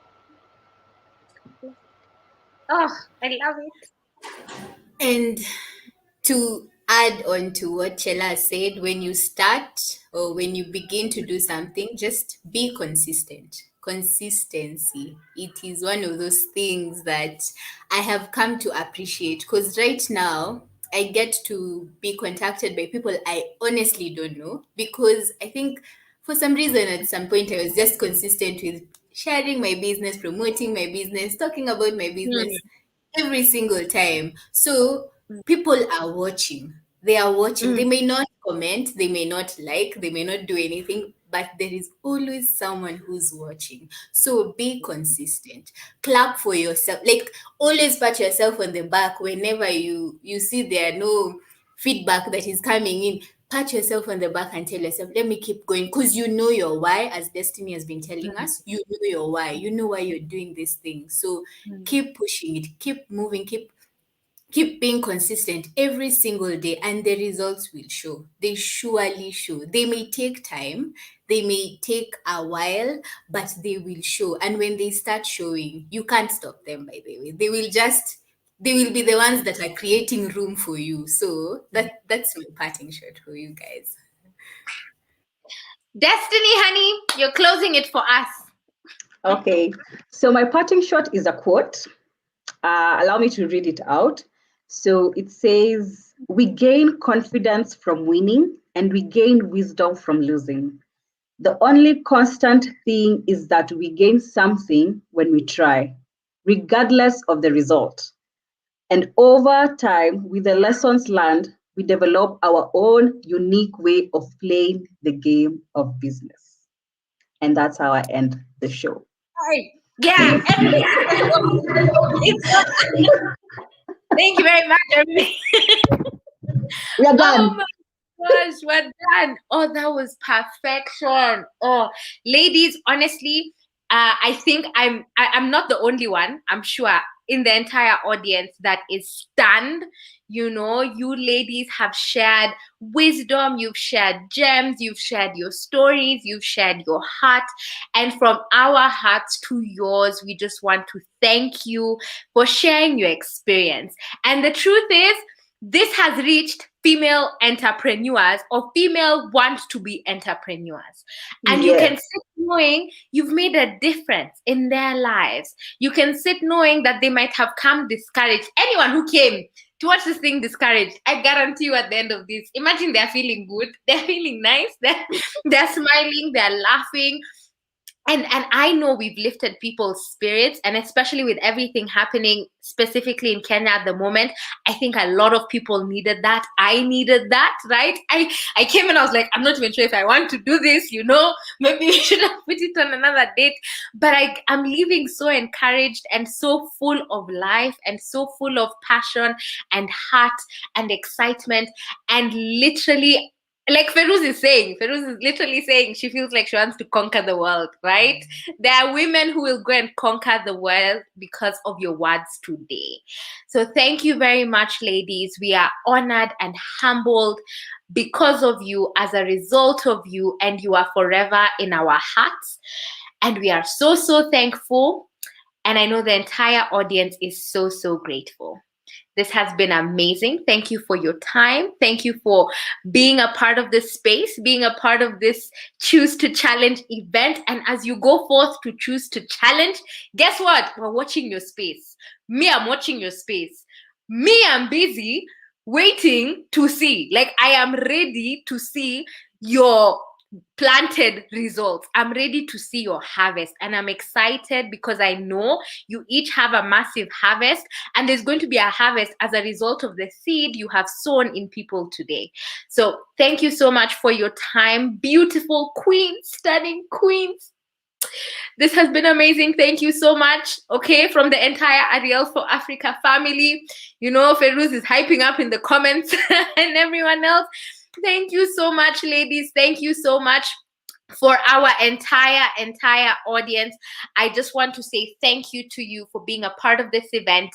Oh, I love it. And to add on to what Chela said, when you start or when you begin to do something, just be consistent. Consistency. It is one of those things that I have come to appreciate, because right now I get to be contacted by people I honestly don't know, because I think for some reason at some point I was just consistent with sharing my business, promoting my business, talking about my business every single time. So people are watching. They are watching. They may not comment, they may not like, they may not do anything, but there is always someone who's watching. So be consistent. Clap for yourself. Like, always pat yourself on the back whenever you see there are no feedback that is coming in. Pat yourself on the back and tell yourself, let me keep going, because you know your why, as Destiny has been telling us. You know your why. You know why you're doing this thing. So keep pushing it, keep moving, keep being consistent every single day, and the results will show. They surely show. They may take time, they may take a while, but they will show. And when they start showing, you can't stop them, by the way. They will be the ones that are creating room for you. So that's my parting shot for you guys. Destiny, honey, you're closing it for us. Okay, so my parting shot is a quote. Allow me to read it out. So it says, "We gain confidence from winning and we gain wisdom from losing. The only constant thing is that we gain something when we try, regardless of the result. And over time, with the lessons learned, we develop our own unique way of playing the game of business." And that's how I end the show. Right. Yeah. Thank you very much, everybody. We are done. Oh my gosh, we're done. Oh, that was perfection. Oh, ladies, honestly, I think I'm not the only one, I'm sure, in the entire audience that is stunned. You know, you ladies have shared wisdom, you've shared gems, you've shared your stories, you've shared your heart. And from our hearts to yours, we just want to thank you for sharing your experience. And the truth is, this has reached female entrepreneurs or female want to be entrepreneurs. And you can sit knowing you've made a difference in their lives. You can sit knowing that they might have come discouraged. Anyone who came to watch this thing discouraged, I guarantee you at the end of this, imagine they're feeling good, they're feeling nice, they're smiling, they're laughing. And I know we've lifted people's spirits, and especially with everything happening specifically in Kenya at the moment, I think a lot of people needed that. I needed that, right? I came and I was like, I'm not even sure if I want to do this, you know, maybe we should have put it on another date. But I'm leaving so encouraged and so full of life and so full of passion and heart and excitement, and literally, like Feruz is literally saying she feels like she wants to conquer the world, right? There are women who will go and conquer the world because of your words today. So thank you very much, ladies. We are honored and humbled because of you, as a result of you, and you are forever in our hearts. And we are so, so thankful. And I know the entire audience is so, so grateful. This has been amazing. Thank you for your time. Thank you for being a part of this space, being a part of this Choose to Challenge event. And as you go forth to choose to challenge, guess what? We're watching your space. Me, I'm watching your space. Me, I'm busy waiting to see. Like, I am ready to see your planted results. I'm ready to see your harvest, and I'm excited because I know you each have a massive harvest, and there's going to be a harvest as a result of the seed you have sown in people today. So thank you so much for your time, beautiful queens, stunning queens. This has been amazing. Thank you so much. Okay, from the entire Ariel for Africa family, you know, Feruz is hyping up in the comments and everyone else. Thank you so much, ladies. Thank you so much. For our entire audience, I just want to say thank you to you for being a part of this event.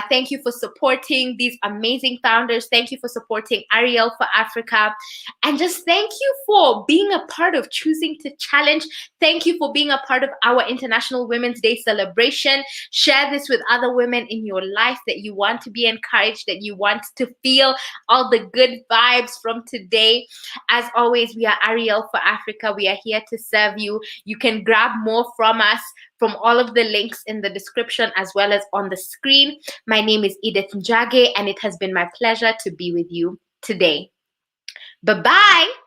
Thank you for supporting these amazing founders. Thank you for supporting Ariel for Africa. And just thank you for being a part of Choosing to Challenge. Thank you for being a part of our International Women's Day celebration. Share this with other women in your life that you want to be encouraged, that you want to feel all the good vibes from today. As always, we are Ariel for Africa. We are here to serve you. You can grab more from us from all of the links in the description as well as on the screen. My name is Edith Njage, and it has been my pleasure to be with you today. Bye-bye.